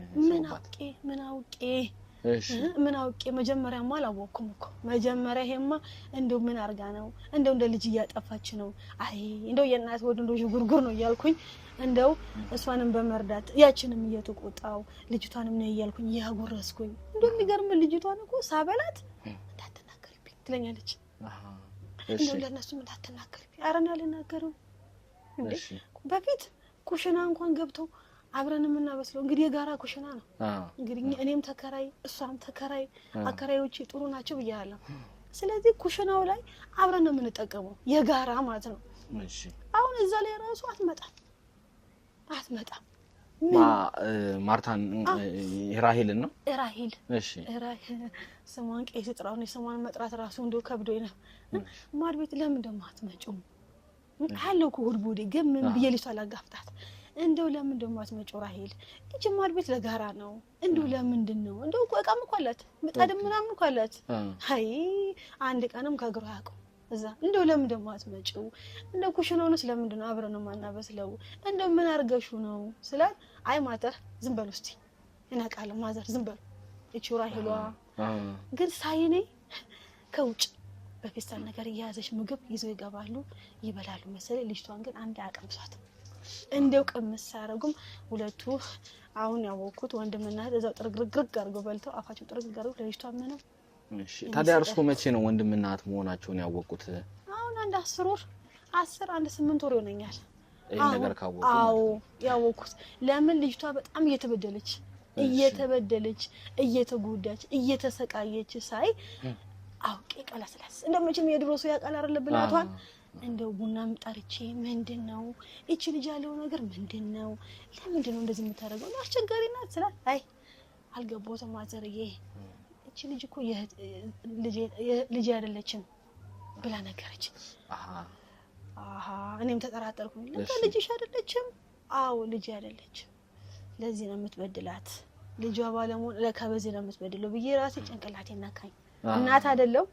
ምን አውቄ መጀመሪያማ አላወኩም እኮ መጀመሪያ ይሄማ እንደው ምን አርጋ ነው እንደው እንደ ልጅ እያጠፋች ነው። አይ እንደው የእናት ወድ እንደው ጉርጉር ነው እያልኩኝ እንደው እሷንም በመርዳት ያችንም እየተቆጣው ልጅቷንም ነው እያልኩኝ ያጎረስኩኝ። እንደው የሚገርም ልጅቷን እኮ ሳበላት እንዳትናገሪብኝ ትለኛለች። እንደው ለነሱ ምን እንዳትናገሪብኝ አረና ልናገረው እንዴ በፊት ኩሽና እንኳን ገብተው አብረን የምናበስለው እንግዲህ የጋራ ኩሽና ነው። እንግዲህ እኔም ተከራይ እሷም ተከራይ አከራዮች ጥሩ ናቸው ብያለሁ። ስለዚህ ኩሽናው ላይ አብረን ነው የምንጠቀመው የጋራ ማለት ነው። እሺ አሁን እዛ ላይ ራሱ አትመጣም ማርታን ራሄልን ነው ራሄል። እሺ ራሄል ስሟን ቄስ ጥራው ነው ስሟን መጥራት ራሱ እንደው ከብዶኝ ነው። ማድ ቤት ለምን እንደማትመጪው አለው ኩርቡዲ ግን ምን ብየልሽ አላጋፍታት እንደው ለምን እንደማትመጪው ራሄል እቺ ማድ ቤት ለጋራ ነው እንደው ለምንድን ነው እንደው ቆቃም እኮ አላት ምጣድም ምናምን እኮ አላት። አይ አንድ ቀንም ከግሩ ያውቀው እዛ እንደው ለምን እንደማትመጪው እንደው ኩሽናውንስ ለምንድን ነው አብረን ነው ማናበስለው እንደው ምን አርገሹ ነው ስላት አይ ማተር ዝም በል እስቲ እናቃለ ማዘር ዝም በል እቺ ራሄሏ ግን ሳይኔ ከውጭ በፌስታል ነገር ያያዘሽ ምግብ ይዘው ይገባሉ ይበላሉ መሰለኝ። ልጅቷን ግን አንድ አቀምሷት እንደው ቀምስ ሳረጉም ሁለቱ አሁን ያወቁት ወንድምና እዛው ጥርግርግርግ አርገው በልተው አፋቸው ጥርግርግ አርገው ለልጅቷ ምንም። እሺ ታዲያ እርሶ መቼ ነው ወንድምና እህት መሆናቸውን ያወቁት? አሁን አንድ 10 ወር 8 ወር ይሆነኛል ይሄ ነገር ካወቁ። አዎ ያወቁት ለምን ልጅቷ በጣም እየተበደለች እየተጎዳች እየተሰቃየች ሳይ አውቄ ቀላስላስ እንደመቼም የድሮ ሰው ያቃል አይደል ብላቷን እንደው ቡናም ጠርቼ ምንድነው እቺ ልጅ ያለው ነገር ምንድነው ለምንድነው እንደዚህ የምታደርገው አስቸጋሪ ናት ስላ አይ አልገቦትም ማዘርዬ እቺ ልጅ እኮ ልጅ አይደለችም ብላ ነገረች። እኔም ተጠራጠርኩኝ ለካ ልጅሽ አይደለችም። አዎ ልጅ አይደለችም ለዚህ ነው የምትበድላት ልጇ ባለሞን ለካ በዚህ ነው የምትበድለው ብዬ ራሴ ጭንቅላቴን ነካኝ። እናት አይደለም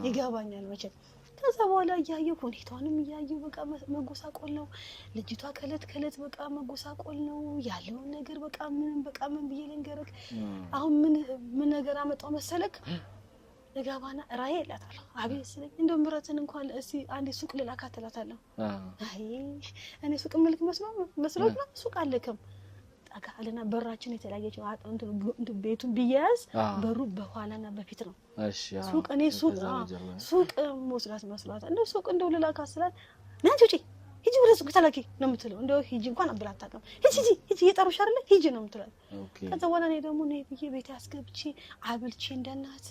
ይገባኛል መቼም። ከዛ በኋላ ያየው ሁኔታውንም ያየው በቃ መጎሳቆል ነው ልጅቷ ከለት በቃ መጎሳቆል ነው ያለው ነገር በቃ ምን ብዬ ልንገርክ አሁን ምን ነገር አመጣው መሰለክ ለጋባና ራይ ያላታለሁ አቤት ስለኝ እንደው ምረትን እንኳን እስቲ አንዴ ሱቅ ልላካተላታለሁ። አይ እኔ ሱቅ መልክ መስሎት ነው ሱቅ አለከም አቃለና በራችን የተለያየች አጥንቱ ቤቱን ቢያዝ በሩ በኋላና በፊት ነው። እሺ ሱቅ እኔ ሱቅ መስራት መስራት እንደው ሱቅ እንደው ልላካስላት ናንቺ ሂጂ ወደ ሱቅ ተላኪ ነው የምትለው። እንደው ሂጂ እንኳን አብላ አታውቅም። ሂጂ የጠሩሽ አይደለ ሂጂ ነው የምትለው። ከዛ በኋላ እኔ ደግሞ ነይ ብዬ ቤት አስገብቼ አብልቼ እንደናት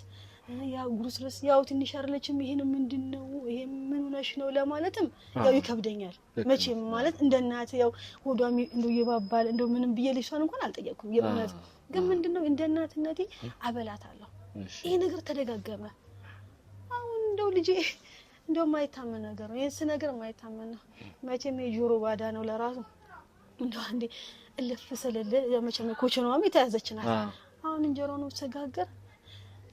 ያው ጉርስረስ ያው ትንሽ አይደለችም ይሄን ምንድነው ይሄ ምን ሆነሽ ነው ለማለትም ያው ይከብደኛል መቼም ማለት እንደናት ያው ሆዷም እንደው ይባባል እንደው ምንም ብዬ ልጅቷን እንኳን አልጠየቅኩም የእውነት ግን ምንድነው እንደናትነቴ አበላታለሁ። ይሄ ነገር ተደጋገመ። አሁን እንደው ልጄ እንደው ማይታመን ነገር ነው ይሄስ ነገር ማይታመን ነው መቼም የጆሮ ባዳ ነው ለራሱ እንደው አንዴ እልፍ ስለለ መቼም ኮችኗም የተያዘችና አሁን እንጀራው ነው ተጋገር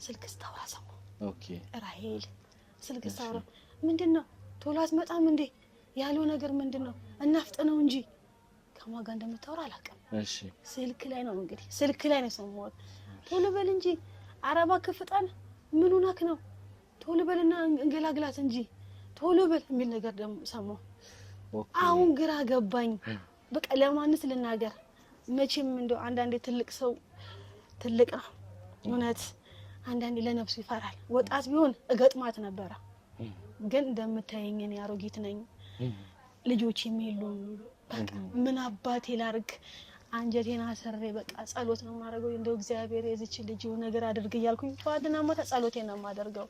ስልክ ስታዋሰው ኦኬ ራሄል ስልክ ስታወራ ምንድነው ቶሎ አትመጣም እንዴ ያለው ነገር ምንድነው እናፍጠነው እንጂ ከማጋ እንደምታወራ አላውቅም። እሺ ስልክ ላይ ነው እንግዲህ ስልክ ላይ ነው ሰሞን ቶሎ በል እንጂ አረባ ከፍጣን ምን ሆነክ ነው ቶሎ በልና እንገላግላት እንጂ ቶሎ በል የሚል ነገር ደግሞ ሰማሁ። አሁን ግራ ገባኝ በቃ ለማንስ ልናገር መቼም እንደው አንዳንዴ ትልቅ ሰው ትልቅ ነው እውነት አንዳንዴ ለነፍሱ ይፈራል። ወጣት ቢሆን እገጥማት ነበር ግን እንደምታየኝ እኔ አሮጊት ነኝ ልጆች የሚሉ በቃ ምን አባቴ ላርግ አንጀቴና ሰሬ በቃ ጸሎት ነው ማድረገው እንደው እግዚአብሔር የዚች ልጅ ነገር አድርግ ይያልኩኝ ጧትና ማታ ጸሎቴን ነው ማደርገው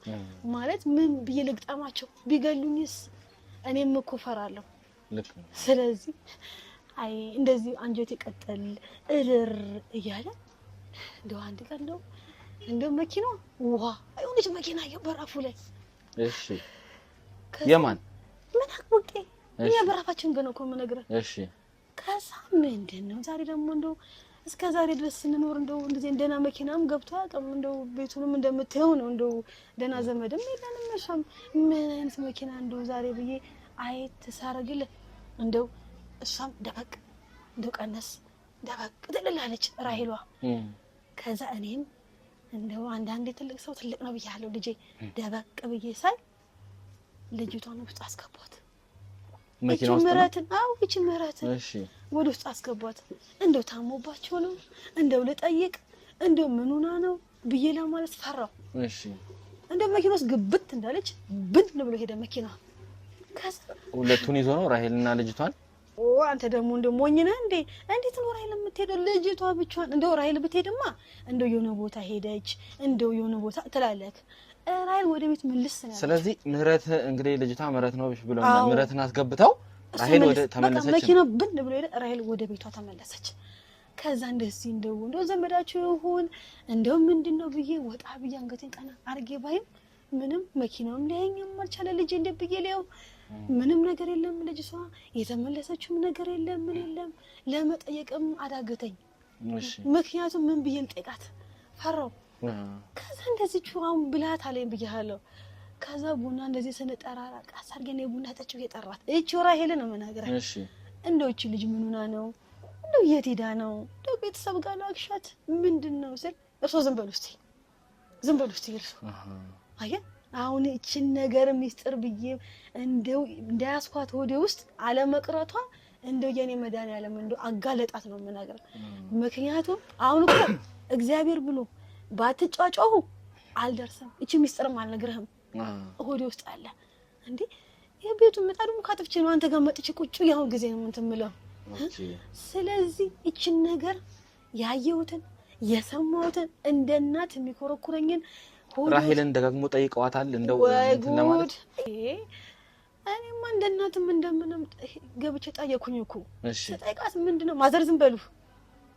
ማለት ምን ብዬ ልግጠማቸው ቢገሉኝስ እኔም እኮ ፈራለሁ። ስለዚህ አይ እንደዚህ አንጀቴ ቀጠል እርር እያለ እንደው አንድ ቀን እንደው መኪና ውሃ አይሆንሽ መኪና የበራፉ ላይ እሺ የማን ምን አቅወቄ የበራፋችን ገና እኮ ምን ነገር እሺ ከዛ ምንድነው ዛሬ ደግሞ እንደው እስከ ዛሬ ድረስ ስንኖር እንደው እንደዚህ እንደና መኪናም ገብቶ አቅም እንደው ቤቱንም እንደምትየው ነው እንደው ደና ዘመድም የለንም እሷም ምን አይነት መኪና እንደው ዛሬ ብዬ አየት ተሳረግለ እንደው እሷም ደበቅ እንደው ቀነስ ደበቅ ትልላለች ራሄሏ ከዛ እኔም እንደው አንዳንዴ ትልቅ ሰው ትልቅ ነው ብያለሁ ልጄ ደበቅ ብዬ ሳይ ልጅቷን ውስጥ አስገቧት መኪናው ምራትን እቺ ምራትን እሺ ወደ ውስጥ አስገቧት እንደው ታሞባቸው ነው እንደው ለጠይቅ እንደው ምኑና ነው ብዬ ለማለት ፈራው እሺ እንደው መኪናው ግብት እንዳለች ብን ብሎ ሄደ መኪናው ከዛ ሁለቱን ይዞ ነው ራሄልና ልጅቷን አንተ ደግሞ እንደው ሞኝ ነህ እንዴ እንዴት ነው ራሄል የምትሄደው ልጅቷ ብቻዋን እንደው ራሄል ብትሄድማ እንደው የሆነ ቦታ ሄደች እንደው የሆነ ቦታ ትላለክ ራሄል ወደ ቤት መልስ ነው ስለዚህ ምህረት እንግዲህ ልጅቷ ምህረት ነው ብለውና ምህረትን አስገብተው ራሄል ወደ ተመለሰች መኪናው ብን ብሎ ሄደ ራሄል ወደ ቤቷ ተመለሰች ከዛ እንደዚህ እንደው ዘመዳቸው ይሁን እንደው ምንድነው ብዬ ወጣ ብዬ አንገቴን ቀና አርጌ ባይም ምንም መኪናውም ሊያየኝም አልቻለ ልጅ እንደብዬ ሊያው ምንም ነገር የለም ልጅቷ የተመለሰችውም ነገር የለም ምን የለም ለመጠየቅም አዳገተኝ እሺ ምክንያቱም ምን ብዬ ልጠይቃት ፈራው ከዛ እንደዚህ ቹራውን ብላት አለኝ ብያለሁ ከዛ ቡና እንደዚህ ስንጠራራ አሳርገን የቡና ጠጭው የጠራት እቺ ራሄል ነው መናገር እሺ እንደው እቺ ልጅ ምኑና ነው እንደው የት ሄዳ ነው እንደው ቤተሰብ ጋር ላክሻት ምንድነው ስል እርሶ ዝም በሉ እስቲ እርሶ አየ አሁን እቺን ነገር ሚስጥር ብዬ እንደው እንዳያስኳት ወደ ውስጥ አለመቅረቷ እንደው የኔ መድኃኒዓለም እንደው አጋለጣት ነው መናገር ምክንያቱም አሁን እኮ እግዚአብሔር ብሎ ባትጫጫሁ አልደርሰም እቺ ሚስጥርም አልነግርህም ወደ ውስጥ አለ እንዴ የቤቱ መጣዱም ካጥፍቼ ነው አንተ ጋር መጥቼ ቁጭ ያው ጊዜ ነው እንትምለው ስለዚህ እቺን ነገር ያየሁትን የሰማሁትን እንደ እናት የሚኮረኩረኝን ራሄልን ደጋግሞ ጠይቀዋታል እንደው እንትን ለማለት እኔማ እንደ እናትም እንደምንም ገብቼ ጠየኩኝ እኮ ጠይቃት ምንድነው ማዘር ዝም በሉ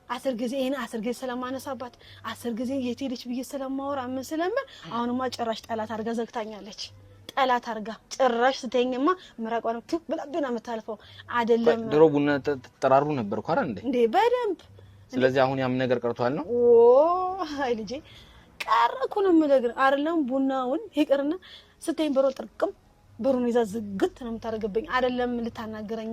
10 ጊዜ ይሄን 10 ጊዜ ስለማነሳባት 10 ጊዜ የት ሄደች ብዬ ስለማወራ ምን ስለምን አሁንማ ጭራሽ ጠላት አርጋ ዘግታኛለች ጠላት አርጋ ጭራሽ ስተኛማ ምራቋን ትክ ብላብና መታልፈው አይደለም ድሮ ቡና ተጠራሩ ነበር እኮ አይደል እንዴ በደንብ ስለዚህ አሁን ያም ነገር ቀርቷል ነው አይ ልጄ ቀረኩ ነው የምነግር አይደለም ቡናውን ይቅርና ስተኝ በሮ ጥርቅም በሩን ይዛ ዝግት ነው የምታደርግብኝ አይደለም ልታናገረኝ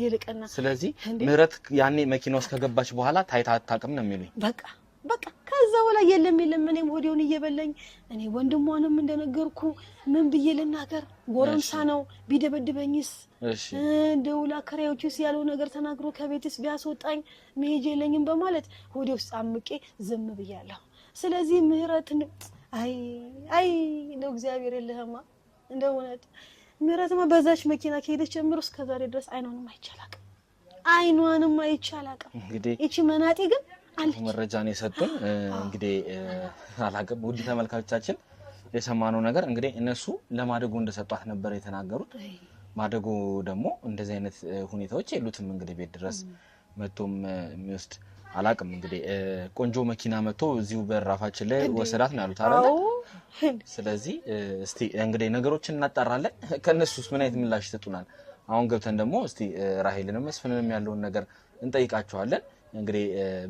ይልቀና ስለዚህ ምህረት ያኔ መኪና ውስጥ ከገባች በኋላ ታይታ አታውቅም ነው የሚሉኝ በቃ ከዛ በኋላ የለም እኔም ወዲውን እየበለኝ እኔ ወንድሟንም እንደነገርኩ ምን ብዬ ልናገር ጎረምሳ ነው ቢደበድበኝስ እንደውላ ከራዮቹስ ያለው ነገር ተናግሮ ከቤትስ ቢያስወጣኝ መሄጄ የለኝም በማለት ወዲው ውስጥ አምቄ ዝም ብያለሁ ስለዚህ ምህረትን አይ እንደው እግዚአብሔር የለህማ እንደው እውነት ምህረትማ በዛች መኪና ከሄደች ጀምሮ እስከ ዛሬ ድረስ አይኗንም አይቻላቅም እንግዲህ እቺ መናጤ ግን አለች መረጃ ነው የሰጡን እንግዲህ አላቀም ውድ ተመልካቾቻችን የሰማነው ነገር እንግዲህ እነሱ ለማደጎ እንደሰጧት ነበር የተናገሩት ማደጎ ደግሞ እንደዚህ አይነት ሁኔታዎች የሉትም እንግዲህ ቤት ድረስ መጥቶም የሚወስድ አላቅም እንግዲህ ቆንጆ መኪና መጥቶ እዚሁ በራፋችን ላይ ወሰዳት ነው ያሉት አይደል ስለዚህ እስቲ እንግዲህ ነገሮችን እናጣራለን ከነሱስ ምን አይነት ምላሽ ይሰጡናል አሁን ገብተን ደግሞ እስቲ ራሄልንም መስፍንንም ያለውን ነገር እንጠይቃቸዋለን እንግዲህ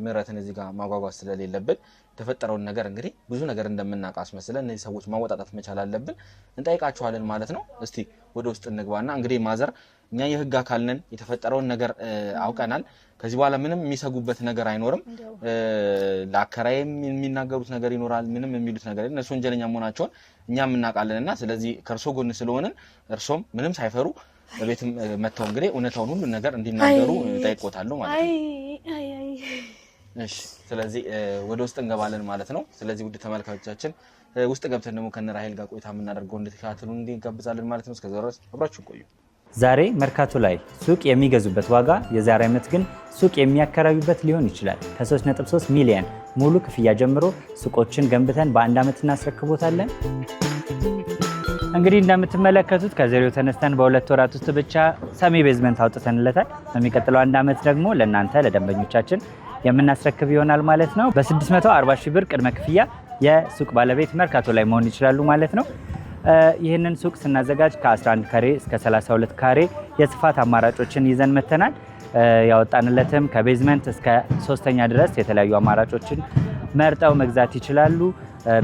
ምህረትን እዚህ ጋር ማጓጓዝ ስለሌለብን ተፈጠረውን ነገር እንግዲህ ብዙ ነገር እንደምናቃስ መስለን እነዚህ ሰዎች ማወጣጣት መቻል አለብን እንጠይቃቸዋለን ማለት ነው እስቲ ወደ ውስጥ እንግባና እንግዲህ ማዘር እኛ የህግ አካል ነን የተፈጠረውን ነገር አውቀናል ከዚህ በኋላ ምንም የሚሰጉበት ነገር አይኖርም ለአከራይም የሚናገሩት ነገር ይኖራል ምንም የሚሉት ነገር እነሱ ወንጀለኛ መሆናቸውን እኛም እናውቃለንና ስለዚህ ከርሶ ጎን ስለሆነን እርሶም ምንም ሳይፈሩ በቤትም መተው እንግዲህ እውነታውን ሁሉ ነገር እንዲናገሩ ጠይቆታሉ ማለት ነው እሺ ስለዚህ ወደ ውስጥ እንገባለን ማለት ነው ስለዚህ ውድ ተመልካቾቻችን ውስጥ ገብተን ደግሞ ከነ ራሄል ጋር ቆይታ የምናደርገው እንድትከታተሉ እንጋብዛለን ማለት ነው እስከዛ ድረስ አብራችሁ ቆዩ ዛሬ መርካቶ ላይ ሱቅ የሚገዙበት ዋጋ የዛሬ ዓመት ግን ሱቅ የሚያከራዩበት ሊሆን ይችላል ከ3.3 ሚሊዮን ሙሉ ክፍያ ጀምሮ ሱቆችን ገንብተን በአንድ ዓመት እናስረክቦታለን እንግዲህ እንደምትመለከቱት ከዜሮ ተነስተን በ2 ወራት ውስጥ ብቻ ሰሚ ቤዝመንት አውጥተንለታል በሚቀጥለው አንድ ዓመት ደግሞ ለእናንተ ለደንበኞቻችን የምናስረክብ ይሆናል ማለት ነው በ640 ሺህ ብር ቅድመ ክፍያ የሱቅ ባለቤት መርካቶ ላይ መሆን ይችላሉ ማለት ነው ይህንን ሱቅ ስናዘጋጅ ከ11 ካሬ እስከ 32 ካሬ የስፋት አማራጮችን ይዘን መተናል ያወጣንለትም ከቤዝመንት እስከ 3ኛ ድረስ የተለያዩ አማራጮችን መርጠው መግዛት ይችላሉ።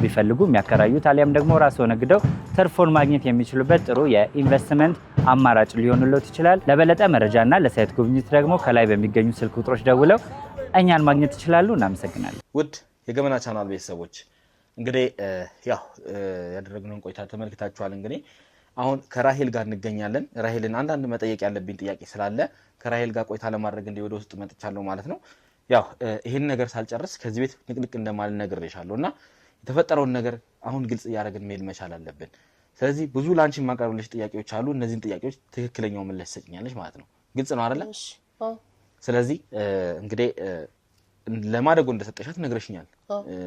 ቢፈልጉ የሚያከራዩት አሊያም ደግሞ ራስዎ ነግደው ትርፉን ማግኘት የሚችሉበት ጥሩ የኢንቨስትመንት አማራጭ ሊሆንልዎት ይችላል። ለበለጠ መረጃና ለሳይት ጉብኝት ደግሞ ከላይ በሚገኙ ስልክ ቁጥሮች ደውለው እኛን ማግኘት ይችላሉ። እናመሰግናለን። ውድ የገመና ቻናል ቤተሰቦች እንግዲህ ያው ያደረግነውን ቆይታ ተመልክታችኋል። እንግዲህ አሁን ከራሄል ጋር እንገኛለን። ራሄልን አንዳንድ መጠየቅ ያለብኝ ጥያቄ ስላለ ከራሄል ጋር ቆይታ ለማድረግ እንደ ወደ ውስጥ መጥቻለሁ ማለት ነው። ያው ይሄን ነገር ሳልጨርስ ከዚህ ቤት ንቅንቅ እንደማልን ነግሬሻለሁና የተፈጠረውን ነገር አሁን ግልጽ እያደረግን መሄድ መቻል አለብን። ስለዚህ ብዙ ላንቺ የማቀርብልሽ ጥያቄዎች አሉ። እነዚህን ጥያቄዎች ትክክለኛው ምላሽ ትሰጪኛለሽ ማለት ነው። ግልጽ ነው አይደለ? ስለዚህ እንግዲህ ለማደጎ እንደሰጠሻት ነግረሽኛል።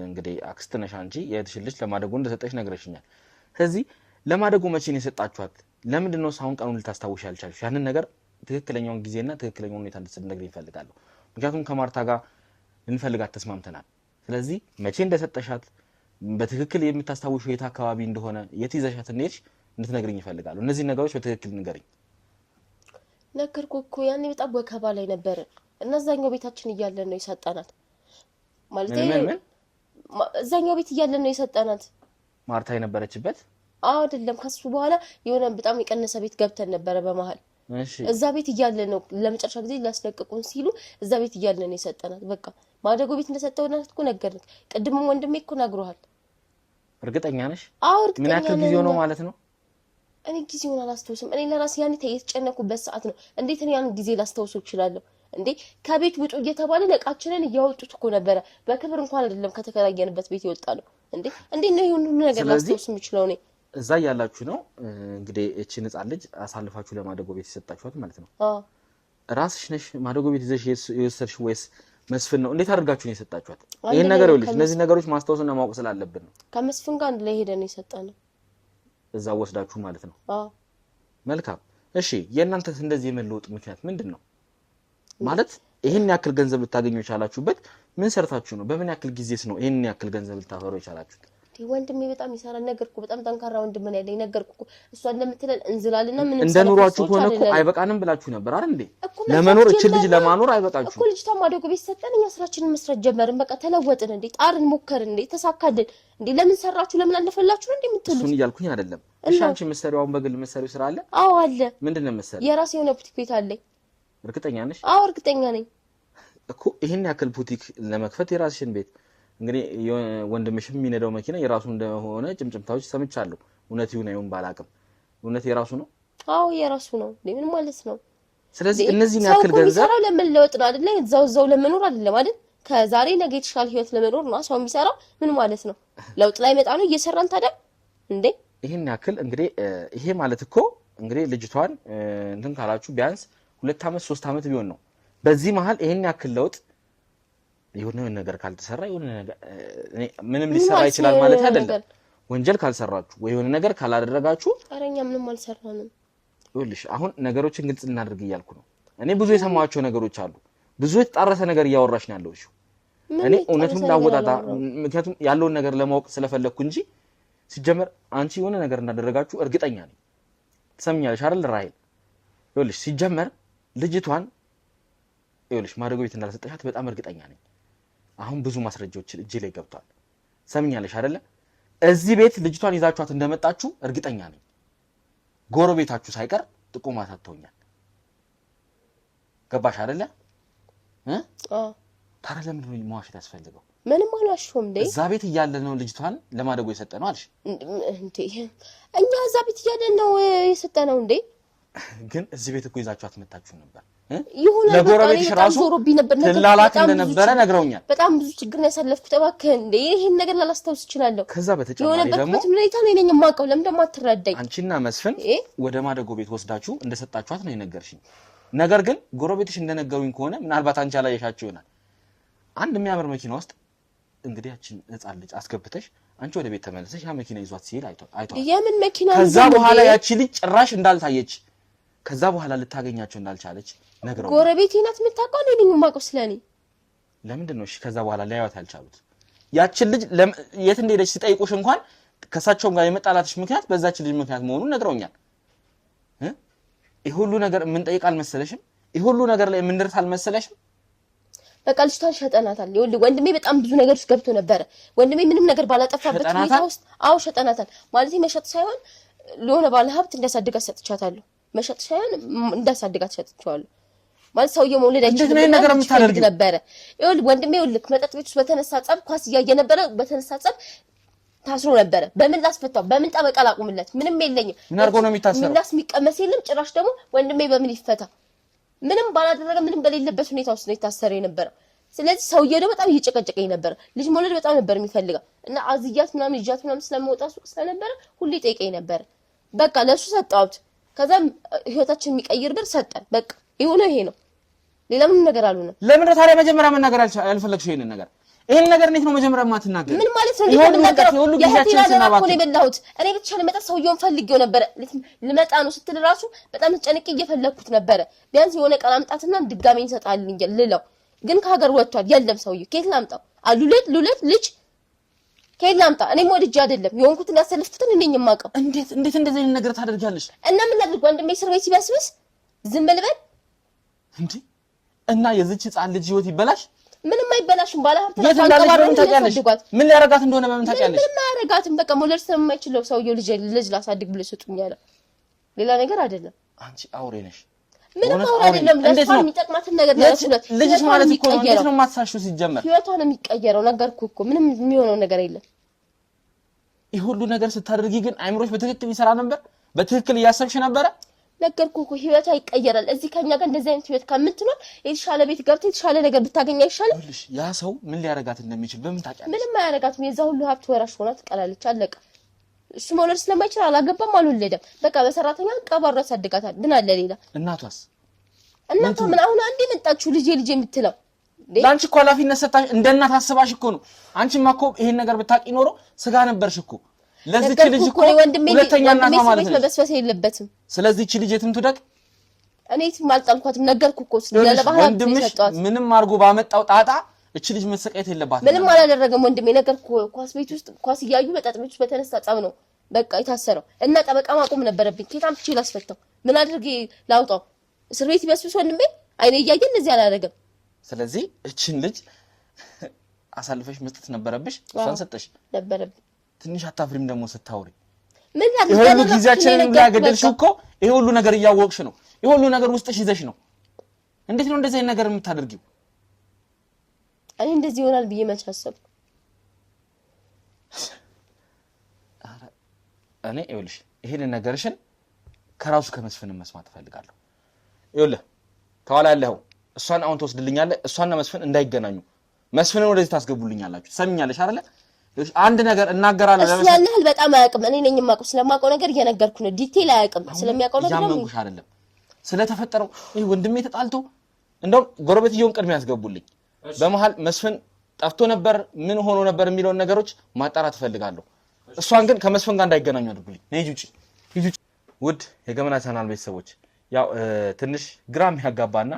እንግዲህ አክስት ነሽ አንቺ፣ የእህትሽን ልጅ ለማደጎ እንደሰጠሽ ነግረሽኛል። ስለዚህ ለማደጎ መቼ ነው የሰጣችኋት? ለምንድን ነው አሁን ቀኑን ልታስታውሽ ያልቻልሽ? ያንን ነገር ትክክለኛውን ጊዜና ትክክለኛውን ሁኔታ እንድትነግሪኝ እፈልጋለሁ። ምክንያቱም ከማርታ ጋር ልንፈልጋት ተስማምተናል። ስለዚህ መቼ እንደሰጠሻት በትክክል የምታስታውሽው የት አካባቢ እንደሆነ የት ይዘሻት እንደሄድሽ እንድትነግሪኝ እፈልጋለሁ። እነዚህ ነገሮች በትክክል ንገሪኝ። ነገርኩህ እኮ ያኔ በጣም ወከባ ላይ ነበር። እዛኛው ቤታችን እያለን ነው የሰጠናት። ማለት እዛኛው ቤት እያለን ነው የሰጠናት። ማርታ የነበረችበት አይደለም። ከሱ በኋላ የሆነ በጣም የቀነሰ ቤት ገብተን ነበረ በመሃል። እዛ ቤት እያለን ነው ለመጨረሻ ጊዜ ሊያስለቅቁን ሲሉ እዛ ቤት እያለን ነው የሰጠናት። በቃ ማደጎ ቤት እንደሰጠውናት እኮ ነገርኩህ። ቅድም ወንድሜ እኮ ነግሮሃል። እርግጠኛ ነሽ? አዎ እርግጠኛ ነኝ። ምን ያክል ጊዜው ነው ማለት ነው? እኔ ጊዜውን አላስታውስም። እኔ ለራሴ ያኔ የተጨነኩበት ሰዓት ነው። እንዴት እኔ ያን ጊዜ ላስታውሰው እችላለሁ እንዴ? ከቤት ውጡ እየተባለ እቃችንን እያወጡት እኮ ነበረ። በክብር እንኳን አይደለም ከተከራየንበት ቤት ይወጣ ነው እንዴ? እንዴት ነው ይሁን ሁሉ ነገር ላስታውስ የምችለው? እኔ እዛ ያላችሁ ነው እንግዲህ እቺ ህፃን ልጅ አሳልፋችሁ ለማደጎ ቤት የሰጣችኋት ማለት ነው? አዎ። ራስሽ ነሽ ማደጎ ቤት ይዘሽ የወሰድሽ ወይስ መስፍን ነው? እንዴት አድርጋችሁ ነው የሰጣችኋት? ይሄን ነገር ይኸውልሽ፣ እነዚህ ነገሮች ማስታወስና ማወቅ ስላለብን ነው። ከመስፍን ጋር አንድ ላይ ሄደን የሰጣነው እዛ ወስዳችሁ ማለት ነው? አዎ። መልካም። እሺ፣ የእናንተስ እንደዚህ የመለወጥ ምክንያት ምንድን ነው? ማለት ይሄን ያክል ገንዘብ ልታገኙ የቻላችሁበት ምን ሰርታችሁ ነው? በምን ያክል ጊዜስ ነው ይሄን ያክል ገንዘብ ልታፈሩ የቻላችሁት? ወንድሜ በጣም ይሰራል። ነገርኩ፣ በጣም ጠንካራ ወንድም ነው ያለኝ። ነገርኩ እሷ እንደምትለን እንዝላልና ምን እንደ ኑሯችሁ ሆነ እኮ አይበቃንም ብላችሁ ነበር አይደል እንዴ? ለመኖር እቺ ልጅ ለማኖር አይበቃችሁ እኮ። ልጅቷ ማደጎ ቤት ሰጠን፣ እኛ ስራችንን መስራት ጀመርን። በቃ ተለወጥን እንዴ፣ ጣርን፣ ሞከርን እንዴ፣ ተሳካልን እንዴ። ለምን ሰራችሁ ለምን አለፈላችሁ እንዴ የምትሉት? እሱን እያልኩኝ አይደለም። እሺ፣ አንቺ መሰሪያውን በግል መሰሪው ስራ አለ? አዎ አለ። ምንድነው መሰሪው? የራሴ የሆነ ቡቲክ ቤት አለኝ። እርግጠኛ ነሽ? አዎ እርግጠኛ ነኝ እኮ። ይሄን ያክል ቡቲክ ለመክፈት የራስሽን ቤት እንግዲህ ወንድምሽም የሚነዳው መኪና የራሱ እንደሆነ ጭምጭምታዎች ሰምቻለሁ። እውነት ይሁን አይሁን ባላቅም እውነት የራሱ ነው? አዎ የራሱ ነው። ምን ማለት ነው? ስለዚህ እነዚህን ያክል ገንዘብ ሰው ለመለወጥ ነው አይደል? እዛው ለመኖር አይደለም አይደል? ከዛሬ ነገ የተሻለ ህይወት ለመኖር ነው ሰው የሚሰራው። ምን ማለት ነው? ለውጥ ላይ መጣ ነው እየሰራን ታዲያ እንዴ? ይሄን ያክል እንግዲህ ይሄ ማለት እኮ እንግዲህ ልጅቷን እንትን ካላችሁ ቢያንስ 2 ዓመት 3 ዓመት ቢሆን ነው። በዚህ መሀል ይሄን ያክል ለውጥ የሆነ ነገር ካልተሰራ የሆነ ነገር ምንም ሊሰራ ይችላል ማለት አይደለም። ወንጀል ካልሰራችሁ ወይ የሆነ ነገር ካላደረጋችሁ አረኛ ምንም አልሰራንም። ይኸውልሽ አሁን ነገሮችን ግልጽ እናድርግ እያልኩ ነው። እኔ ብዙ የሰማኋቸው ነገሮች አሉ። ብዙ የተጣረሰ ነገር እያወራሽ ነው ያለው። እሺ እኔ እውነቱን ላወጣጣ ምክንያቱም ያለውን ነገር ለማወቅ ስለፈለኩ እንጂ ሲጀመር አንቺ የሆነ ነገር እንዳደረጋችሁ እርግጠኛ ነኝ። ትሰምኛለሽ አይደል ራሄል? ይኸውልሽ ሲጀመር ልጅቷን ይኸውልሽ ማደጎ ቤት እንዳልሰጠሻት በጣም እርግጠኛ ነኝ። አሁን ብዙ ማስረጃዎች እጄ ላይ ገብቷል። ሰምኛለሽ አይደለ? እዚህ ቤት ልጅቷን ይዛችኋት እንደመጣችሁ እርግጠኛ ነኝ። ጎረቤታችሁ ሳይቀር ጥቆማ ሰጥተውኛል። ገባሽ አይደለ? ታዲያ ለምንድን ነው መዋሸት ያስፈልገው? ምንም አልዋሽሁም እንዴ። እዛ ቤት እያለ ነው ልጅቷን ለማደጎ የሰጠነው አልሽ እንዴ? እኛ እዛ ቤት እያለ ነው የሰጠነው እንዴ? ግን እዚህ ቤት እኮ ይዛችኋት መጣችሁ ነበር። ይሁን ለጎረቤትሽ ራሱ ትላላክ እንደነበረ ነግረውኛል። በጣም ብዙ ችግር ነው ያሳለፍኩት። እባክህ እንዴ ይሄን ነገር ላላስታውስ እችላለሁ። ከዛ በተጨማሪ ደግሞ ሁኔታ ነው ነኝ የማውቀው። ለምን ደግሞ አትረዳኝ? አንቺና መስፍን ወደ ማደጎ ቤት ወስዳችሁ እንደሰጣችኋት ነው የነገርሽኝ። ነገር ግን ጎረቤትሽ እንደነገሩኝ ከሆነ ምናልባት አንቺ አላየሻቸው ይሆናል። አንድ የሚያምር መኪና ውስጥ እንግዲህ ያችን ህፃን ልጅ አስገብተሽ አንቺ ወደ ቤት ተመለሰሽ ያ መኪና ይዟት ሲሄድ አይቷል። የምን መኪና? ከዛ በኋላ ያቺ ልጅ ጭራሽ እንዳልታየች ከዛ በኋላ ልታገኛቸው እንዳልቻለች ነግረው። ጎረቤቴ ናት የምታውቀው። እኔ ነኝ የማውቀው ስለኔ። ለምንድን ነው እሺ ከዛ በኋላ ሊያዩት ያልቻሉት? ያችን ልጅ የት እንደሄደች ሲጠይቁሽ እንኳን ከሳቸውም ጋር የመጣላትሽ ምክንያት በዛች ልጅ ምክንያት መሆኑን ነግረውኛል። ይሄ ሁሉ ነገር ምን ጠይቅ አልመሰለሽም? ይሁሉ ነገር ላይ ምን ደርሳል መሰለሽ በቃ ልጅቷን ሸጠናታል ይኸውልህ ወንድሜ በጣም ብዙ ነገር ውስጥ ገብቶ ነበር ወንድሜ ምንም ነገር ባላጠፋበት ሁኔታ ውስጥ አው ሸጠናታል ማለት መሸጥ ሳይሆን ለሆነ ባለ ሀብት እንዳሳድጋት ሰጥቻታለሁ መሸጥ ሳይሆን እንዳሳድጋት ሰጥቻለሁ ማለት ሰውየው መውለድ አይችልም ነገር የምታደርግ ነበር ይኸውልህ ወንድሜ ይኸውልህ መጠጥ ቤት ውስጥ በተነሳ ጸብ ኳስ እያየ ነበር በተነሳ ጸብ ታስሮ ነበር በምን ላስፈታው በምን ጠበቃ ላቁምለት ምንም የለኝም ምን አርጎ ነው የሚታሰረው ምንስ የሚቀመስ የለም ጭራሽ ደግሞ ወንድሜ በምን ይፈታ ምንም ባላደረገ ምንም በሌለበት ሁኔታ ውስጥ ነው የታሰረ የነበረው ስለዚህ ሰውየው ደግሞ በጣም እየጨቀጨቀኝ ነበር ልጅ መውለድ በጣም ነበር የሚፈልገው እና አዝያት ምናምን ይጃት ምናምን ስለመውጣ ሱቅ ስለነበረ ሁሌ ጠይቀኝ ነበር በቃ ለሱ ሰጣውት ከዛም ህይወታችን የሚቀይር ብር ሰጠን በቃ ይሄ ነው ሌላ ምንም ነገር አልሆነ ለምን ታዲያ መጀመሪያ መናገር አልፈለግሽው ይሄን ነገር ይሄን ነገር እንዴት ነው መጀመሪያ ማትናገር ምን ማለት ነው ይሄን ነገር ሁሉ ጊዜያችን ስናባክ ነው የበላሁት እኔ ብቻ ልመጣ ሰውየውን ፈልጌው ነበር ልመጣ ነው ስትል ራሱ በጣም ተጨንቄ እየፈለኩት ነበር ቢያንስ የሆነ ቀን አምጣትና ድጋሜ እንሰጣለን እንጂ ልለው ግን ከሀገር ወጥቷል የለም ሰውየው ከየት ላምጣው ሉለት ልጅ ከየት ላምጣ እኔም ወድጄ አይደለም የሆንኩትን ያሰልፍኩትን እኔ የማውቀው እንዴት እንደዚህ አይነት ነገር ታደርጋለሽ እና ምን ላድርግ ወንድሜ እስር ቤት ሲበስብስ ዝም ብልበል እንዴ እና የዚች ህፃን ልጅ ህይወት ይበላሽ ምንም አይበላሽም ባለሀብት ታውቂያለሽ ምን ሊያረጋት እንደሆነ በምን ታውቂያለሽ ምንም አያረጋትም በቃ መውለድ ስለማይችለው ሰውየው ልጅ ላሳድግ ብሎ ሰጡኝ ያለ ሌላ ነገር አይደለም አንቺ አውሬ ነሽ ምንም አይደለም ለሷ የሚጠቅማትን ነገር ለሱለት ልጅ ማለት እኮ እንዴት ነው ማትሳሽው ሲጀመር ህይወቷ ነው የሚቀየረው ነገርኩህ እኮ ምንም የሚሆነው ነገር የለም ይሄ ሁሉ ነገር ስታደርጊ ግን አይምሮሽ በትክክል ይሰራ ነበር በትክክል እያሰብሽ ነበር ነገርኩህ እኮ ህይወቷ ይቀየራል እዚህ ከኛ ጋር እንደዚህ አይነት ህይወት ከምትኖር የተሻለ ቤት ገብታ የተሻለ ነገር ብታገኝ አይሻልም ልሽ ያ ሰው ምን ሊያረጋት እንደሚችል በምን ታውቂያለሽ ምንም አያረጋትም የዛ ሁሉ ሀብት ወራሽ ሆና ትቀላለች አለቀ እሱ መውለድ ስለማይችል አላገባም አልወለደም በቃ በሰራተኛ ቀባሮ ያሳድጋታል ምን አለ ሌላ እናቷስ እናቷ ምን አሁን አንዴ መጣችሁ ልጅ የምትለው ላንቺ እኮ ኃላፊነት ሰጣሽ እንደናት አስባሽ እኮ ነው አንቺማ እኮ ይሄን ነገር ብታቂ ኖሮ ስጋ ነበርሽ እኮ ለዚህች ልጅ እኮ ሁለተኛ እናቷ ማለት ነው መበስበስ የለበትም ስለዚህ እቺ ልጅ የትም ትደቅ እኔ የትም አልጣልኳትም ነገርኩ እኮ ስለለባህም ተሰጣት ምንም አርጎ ባመጣው ጣጣ እቺ ልጅ መሰቃየት የለባትም ምንም አላደረገም ወንድሜ ነገርኩ ኳስ ቤት ውስጥ ኳስ እያዩ መጠጥ ቤት ውስጥ በተነሳ ጸብ ነው በቃ የታሰረው እና ጠበቃ ማቆም ነበረብኝ ከታም ትችል ላስፈታው ምን አድርጌ ላውጣው እስር ቤት ይበስብስ ወንድሜ አይኔ እያየን እንደዚህ አላደረገም ስለዚህ እቺን ልጅ አሳልፈሽ መስጠት ነበረብሽ እሷን ሰጠሽ ነበረብኝ ትንሽ አታፍሪም ደግሞ ስታወሪ ምን ይሄ ሁሉ ጊዜያችንን ያገደልሽው እኮ ይሄ ሁሉ ነገር እያወቅሽ ነው ይሄ ሁሉ ነገር ውስጥሽ ይዘሽ ነው እንዴት ነው እንደዚህ አይነት ነገር የምታደርጊው እኔ እንደዚህ ይሆናል ብዬ መች አሰብኩ እኔ ይኸውልሽ ይሄን ነገርሽን ከራሱ ከመስፍን መስማት ፈልጋለሁ ይኸውልህ ከኋላ ያለው እሷን አሁን ተወስድልኛለህ እሷና መስፍን እንዳይገናኙ መስፍንን ወደዚህ ታስገቡልኛላችሁ ሰምኛለሽ አይደለ አንድ ነገር እናገራለሁ ለምን ያለህ በጣም አያውቅም እኔ ነኝ የማውቀው ስለማውቀው ነገር እየነገርኩ ነው ዲቴል አያውቅም ስለሚያውቀው ነገር ነው ያመንኩሽ አይደለም ስለተፈጠረው ይሄ ወንድሜ ተጣልቶ እንደው ጎረቤትየውን ቅድሚያ ያስገቡልኝ በመሃል መስፍን ጠፍቶ ነበር ምን ሆኖ ነበር የሚለውን ነገሮች ማጣራት ፈልጋለሁ እሷን ግን ከመስፍን ጋር እንዳይገናኙ አድርጉልኝ ነይ ሂጂ ውድ የገመና ቻናል ቤተሰቦች ያው ትንሽ ግራም ያጋባና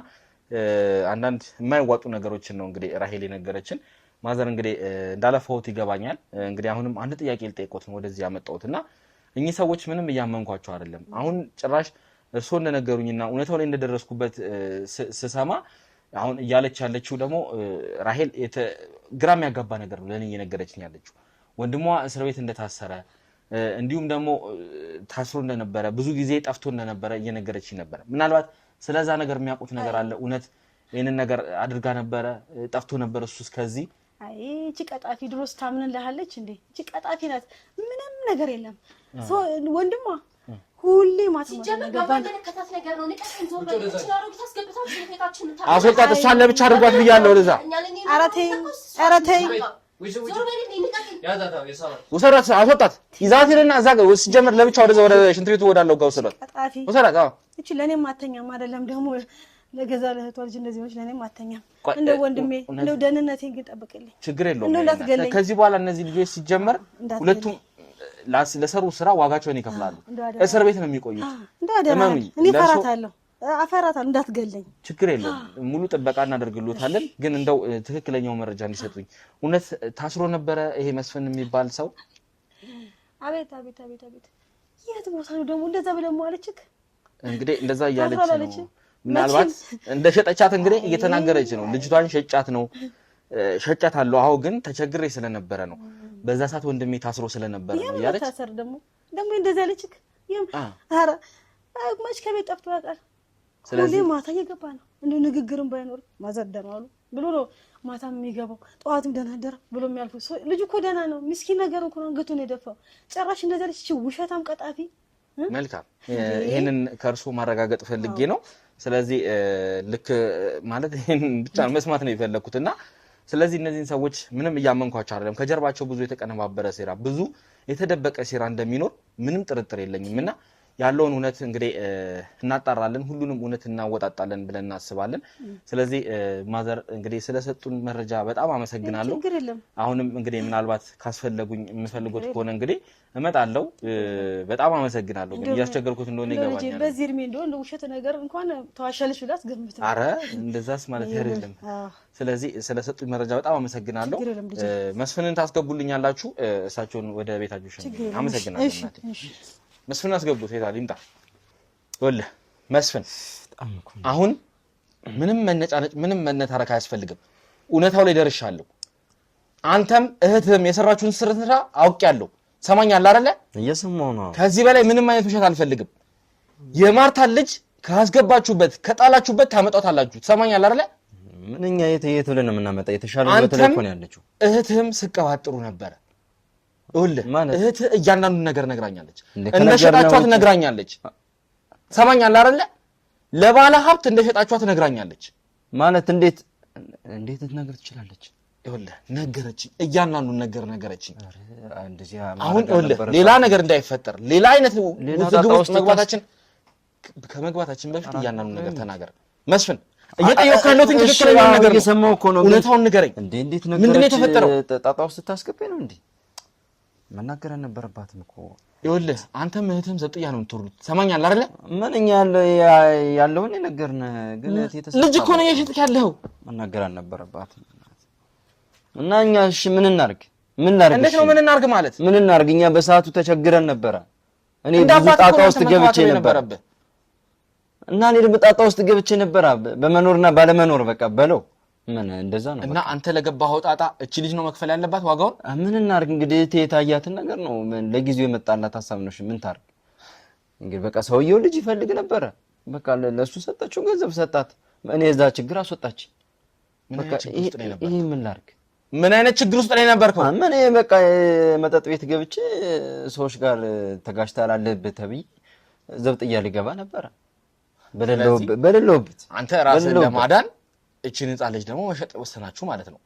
አንዳንድ የማይዋጡ ነገሮችን ነው እንግዲህ ራሄል የነገረችን ማዘር እንግዲህ እንዳለፈውት ይገባኛል እንግዲህ አሁንም አንድ ጥያቄ ልጠይቆት ነው ወደዚህ ያመጣሁትና እኚህ ሰዎች ምንም እያመንኳቸው አይደለም አሁን ጭራሽ እርሶ እንደነገሩኝና እውነታው ላይ እንደደረስኩበት ስሰማ አሁን እያለች ያለችው ደግሞ ራሄል ግራም ያጋባ ነገር ነው ለኔ እየነገረችኝ ያለችው ወንድሟ እስር ቤት እንደታሰረ እንዲሁም ደግሞ ታስሮ እንደነበረ ብዙ ጊዜ ጠፍቶ እንደነበረ እየነገረችኝ ነበር ምናልባት ስለዛ ነገር የሚያውቁት ነገር አለ እውነት ይሄንን ነገር አድርጋ ነበር ጠፍቶ ነበር እሱ እስከዚህ አይ እቺ ቀጣፊ ድሮስ ታምንልሃለች እንዴ እቺ ቀጣፊ ናት ምንም ነገር የለም ወንድሟ ሁሌ አስወጣት እሷን ለብቻ አድርጓት ብያለሁ ለዛ ኧረ ተይ ወሰራት አስወጣት ይዛት ሄደና እዛ ጋር ሲጀመር ለብቻ ወደ ሽንት ቤቱ ወዳለው ጋር ወሰራት እቺ ለኔም አተኛም አይደለም ደግሞ ለገዛ ለህቷ ልጅ እንደዚህ ሆነች ለኔም አተኛም እንደ ወንድሜ እንደ ደህንነቴን ግን ጠብቅልኝ ችግር የለውም ከዚህ በኋላ እነዚህ ልጆች ሲጀመር ሁለቱም ለሰሩ ስራ ዋጋቸውን ይከፍላሉ እስር ቤት ነው የሚቆዩት እንዳደረኝ እኔ ፈራታለሁ እንዳትገለኝ ችግር የለውም ሙሉ ጥበቃ እናደርግልዎታለን ግን እንደው ትክክለኛው መረጃ እንዲሰጡኝ እውነት ታስሮ ነበረ ይሄ መስፍን የሚባል ሰው አቤት የት ቦታ ነው ደግሞ እንደዛ ብለህ ማለችክ እንግዲህ እንደዛ እያለች ነው ምናልባት እንደ ሸጠቻት እንግዲህ እየተናገረች ነው። ልጅቷን ሸጫት አለው። አዎ ግን ተቸግሬ ስለነበረ ነው። በዛ ሰዓት ወንድሜ ታስሮ ስለነበረ ነው ያለች። ታሰር ደግሞ እንደዛ አለች። ኧረ ማች ከቤት ጠፍቶ ያውቃል። ስለዚህ ማታ እየገባ ነው እንደው ንግግርም ባይኖር ማዘደር አሉ ብሎ ነው ማታም የሚገባው ጠዋትም ደህና አደረ ብሎ የሚያልፉ ልጅ እኮ ደህና ነው። ምስኪን ነገር እኮ ነው አንገቱን የደፋው። ጭራሽ እንደዛ አለች። ውሸታም ቀጣፊ። መልካም ይሄንን ከእርሱ ማረጋገጥ ፈልጌ ነው። ስለዚህ ልክ ማለት ይሄን ብቻ መስማት ነው የፈለኩትና ስለዚህ እነዚህን ሰዎች ምንም እያመንኳቸው አይደለም። ከጀርባቸው ብዙ የተቀነባበረ ሴራ፣ ብዙ የተደበቀ ሴራ እንደሚኖር ምንም ጥርጥር የለኝምና ያለውን እውነት እንግዲህ እናጣራለን፣ ሁሉንም እውነት እናወጣጣለን ብለን እናስባለን። ስለዚህ ማዘር እንግዲህ ስለሰጡን መረጃ በጣም አመሰግናለሁ። አሁንም እንግዲህ ምናልባት ካስፈለጉኝ የምፈልጉት ከሆነ እንግዲህ እመጣለሁ። በጣም አመሰግናለሁ። ግን እያስቸገርኩት እንደሆነ ይገባኛል። በዚህ እድሜ እንደሆነ ውሸት ነገር እንኳን ተዋሻለሽ ብላት ገምት። አረ እንደዛስ ማለት አይደለም። ስለዚህ ስለሰጡኝ መረጃ በጣም አመሰግናለሁ። መስፍንን ታስገቡልኛላችሁ። እሳቸውን ወደ ቤታችሁ ሸኝ። አመሰግናለሁ እናቴ። መስፍን አስገቡት። የታል ይምጣ። ወለ መስፍን አሁን ምንም መነጫነጭ ምንም መነታረክ አያስፈልግም። እውነታው ላይ ደርሻለሁ። አንተም እህትም የሰራችሁን ስራ አውቄያለሁ። ሰማኛለህ አይደለ? እየሰማሁ ነው። ከዚህ በላይ ምንም አይነት ውሸት አልፈልግም። የማርታን ልጅ ካስገባችሁበት ከጣላችሁበት ታመጣታላችሁ። ሰማኛለህ አይደለ? ምንኛ የት ብለን ነው የምናመጣ? የተሻለ ህይወት ላይ እኮ ነው ያለችው። እህትም ስቀባጥሩ ነበር። እህት እያንዳንዱን ነገር ነግራኛለች። እንደሸጣችኋት ነግራኛለች። ሰማኛለህ አይደለ? ለባለ ሀብት እንደሸጣችኋት ነግራኛለች። ማለት እንዴት ልትነግር ትችላለች? ይኸውልህ ነገረችኝ። እያንዳንዱን ነገር ነገረችኝ። አሁን ይኸውልህ ሌላ ነገር እንዳይፈጠር ሌላ አይነት ውዝግብ ውስጥ ከመግባታችን በፊት እያንዳንዱን ነገር ተናገር መስፍን። እየጠየቅኩ ያለሁት ትክክለኛ ነገር እየሰማሁ እኮ ነው። እውነታውን ንገረኝ። እንዴት ምንድን ነው የተፈጠረው? ጣጣ ውስጥ ስታስገባኝ ነው እንዴ? መናገር ነበረባትም እኮ። ይኸውልህ አንተም እህትም ዘብጥያ ነው የምትወሩት። ሰማኛለህ አይደለ? ምንኛ ያለውን የነገርን ግን ልጅ እኮ ነው እየሸጥክ ያለኸው። መናገር አልነበረባትም እና እኛ እሺ ምን እናርግ? ምን ላርግ? እንዴት ነው ምን እናርግ ማለት? ምን እናርግ? እኛ በሰዓቱ ተቸግረን ነበረ። እኔ ብዙ ጣጣ ውስጥ ገብቼ ነበር እና እኔ ደግሞ ጣጣ ውስጥ ገብቼ ነበር በመኖርና ባለመኖር በቃ በለው። ምን እንደዛ ነው እና አንተ ለገባኸው ጣጣ እቺ ልጅ ነው መክፈል ያለባት ዋጋውን? ምን እናርግ እንግዲህ የታያትን ነገር ነው። ምን ለጊዜው የመጣላት ሐሳብ ነው። ምን ታርግ እንግዲህ በቃ ሰውየው ልጅ ይፈልግ ነበረ። በቃ ለሱ ሰጣችሁ ገንዘብ ሰጣት። እኔ እዛ ችግር አስወጣች። በቃ ይሄ ምን ላርግ? ምን አይነት ችግር ውስጥ ላይ ነበርከው? ምን በቃ መጠጥ ቤት ገብቼ ሰዎች ጋር ተጋጭተሃል አለብህ ተብዬ ዘብጥያ ሊገባ ነበረ በሌለውበት። አንተ ራስህን ለማዳን እቺን ህፃን ልጅ ደግሞ መሸጥ ወሰናችሁ ማለት ነው።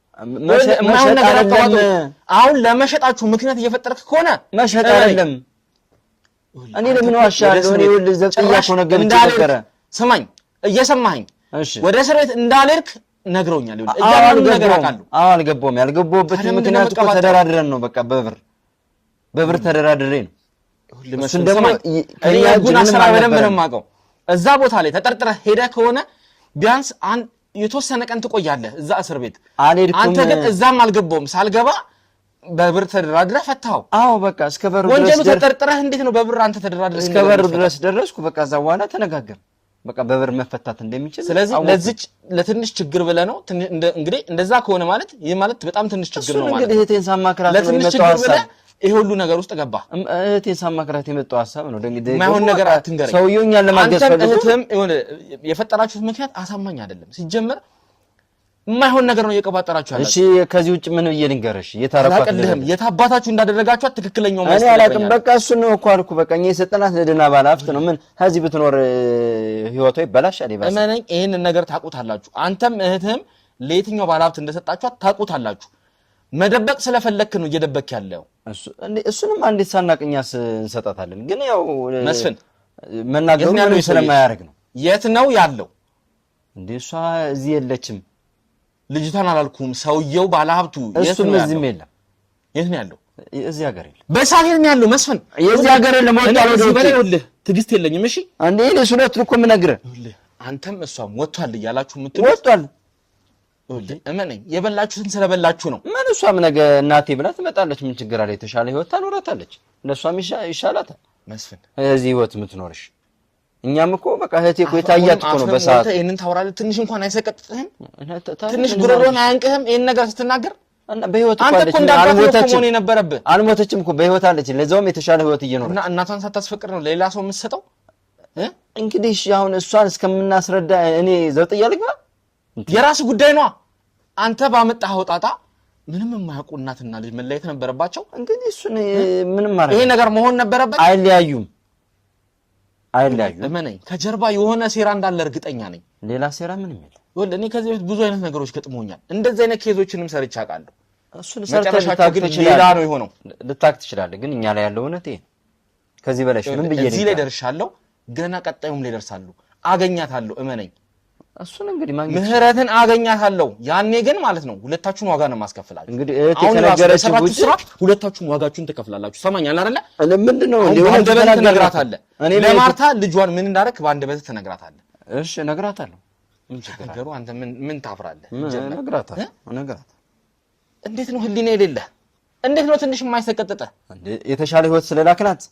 አሁን ለመሸጣችሁ ምክንያት እየፈጠርክ ከሆነ መሸጥ አይደለም። እኔ ለምን ዋሻለሁ? እኔ ወልድ ዘብጥያ እኮ ነገር ተነገረ። ስማኝ፣ እየሰማኸኝ? ወደ እስር ቤት እንዳልሄድክ ነግረውኛል። እያንዳንዱ ነገር አውቃለሁ። አልገባሁም። ያልገባሁበት ምክንያት እኮ ተደራድረን ነው። በቃ በብር ተደራድሬ ነው። እሱን ደግሞ እኔ የህጉን አሰራር በደንብ ነው የማውቀው። እዛ ቦታ ላይ ተጠርጥረህ ሄደህ ከሆነ ቢያንስ የተወሰነ ቀን ትቆያለህ እዛ እስር ቤት። አንተ ግን እዛም አልገባውም። ሳልገባ በብር ተደራድረህ ፈታኸው። አዎ በቃ እስከ በሩ ድረስ ወንጀሉ ተጠርጥረህ እንዴት ነው በብር አንተ ተደራድረህ እስከ በሩ ድረስ ደረስኩ። በቃ እዛ በኋላ ተነጋገር በቃ በብር መፈታት እንደሚችል። ስለዚህ ለዚች ለትንሽ ችግር ብለህ ነው እንግዲህ እንደዛ ከሆነ ማለት ይሄ ማለት በጣም ትንሽ ችግር ነው ማለት ነው። እንግዲህ እህቴን ሳማክራት ነው የመጣው ሐሳብ። ይሄ ሁሉ ነገር ውስጥ ገባ። እህቴን ሳማክራት የመጣው ሐሳብ ነው። እንግዲህ ማይሆን ነገር አትንገረኝ። ሰውየው እኛን ለማገዝ ፈልጎ እህትም የፈጠራችሁት ምክንያት አሳማኝ አይደለም። ሲጀመር የማይሆን ነገር ነው እየቀባጠራችሁ ያላችሁ። እሺ ከዚህ ውጭ ምን ብዬ ልንገርሽ? የታረቃለህም የታባታችሁ እንዳደረጋችኋት ትክክለኛው ማለት እኔ አላውቅም። በቃ እሱ ነው እኮ አልኩ። በቃ እኛ የሰጠናት ለድና ባለ ሀብት ነው። ምን ከዚህ ብትኖር ህይወቷ ይበላሻል። ይባስ እመነኝ፣ ይሄንን ነገር ታውቁታላችሁ። አንተም እህትም ለየትኛው ባለ ሀብት እንደሰጣችኋት ታውቁታላችሁ። መደበቅ ስለፈለክ ነው እየደበክ ያለው። እሱንም አንዴት ሳናቅኛስ እንሰጣታለን። ግን ያው መስፍን መናገሩ ነው ስለማያደርግ ነው። የት ነው ያለው እንዴ? እሷ እዚህ የለችም። ልጅቷን አላልኩም፣ ሰውየው ባለሀብቱ እሱም እዚህም የለም። የት ነው ያለው? እዚህ ሀገር የለም። በሳት የት ነው ያለው? መስፍን የዚህ ሀገር የለም። ወጣው ነው በለውልህ። ትግስት የለኝም። እሺ አንዴ እኔ ሁለት እኮ የምነግርህ አንተም እሷም ወጥቷል እያላችሁ የምትሉ ወጥቷል። እመነኝ፣ የበላችሁትን ስለበላችሁ ነው። ምን እሷም ነገ እናቴ ብላ ትመጣለች። ምን ችግር አለ? የተሻለ ህይወት ታኖራታለች። ለእሷም ይሻላታል። መስፍን እዚህ ህይወት የምትኖርሽ እኛም እኮ በቃ እህቴ እኮ የታያት እኮ ነው በሰዓት ይሄንን ታወራለህ ትንሽ እንኳን አይሰቀጥጥህም ትንሽ ጉሮሮን አያንቅህም ይሄን ነገር ስትናገር እና በህይወት እኮ አለች አልሞተችም የነበረብህ አልሞተችም እኮ በህይወት አለች ለዛውም የተሻለ ህይወት እየኖረች እና እናቷን ሳታስፈቅድ ነው ሌላ ሰው የምትሰጠው እንግዲህ እሺ አሁን እሷን እስከምናስረዳ እኔ ዘብጥያ ልግባ የራስ ጉዳይ ነው አንተ ባመጣኸው ጣጣ ምንም የማያውቁ እናትና ልጅ መለየት ነበረባቸው እንግዲህ እሱን ምንም ማለት ይሄ ነገር መሆን ነበረበት አይለያዩም ለማንኛውም ከጀርባ የሆነ ሴራ እንዳለ እርግጠኛ ነኝ ሌላ ሴራ ምንም የለም ወለ እኔ ከዚህ በፊት ብዙ አይነት ነገሮች ገጥሞኛል እንደዚህ አይነት ኬዞችንም ሰርቻ አውቃለሁ እሱን ሰርተህ ግን ሌላ ነው የሆነው ልታክ ትችላለህ ግን እኛ ላይ ያለው እውነት ይሄ ከዚህ በላይ ምን ብዬ እዚህ ላይ ደርሻለሁ ገና ቀጣዩም ላይ ደርሳለሁ አገኛታለሁ እመነኝ እሱን እንግዲህ ማግኘት ምህረትን አገኛታለሁ ያኔ ግን ማለት ነው ሁለታችሁን ዋጋ ነው ማስከፍላችሁ እንግዲህ እህቴ ከነገረች ጉድ ሁለታችሁን ዋጋችሁን ተከፍላላችሁ ሰማኛል አይደለ ምንድነው እንደው አንደበት ትነግራታለህ ለማርታ ልጇን ምን እንዳረክ በአንደበት ትነግራታለህ እሺ እነግራታለሁ ምን ችግር አለው አንተ ምን ታፍራለህ እነግራታለሁ እንዴት ነው ህሊና የሌለ እንዴት ነው ትንሽ የማይሰቀጥጠ የተሻለ ህይወት ስለላክናት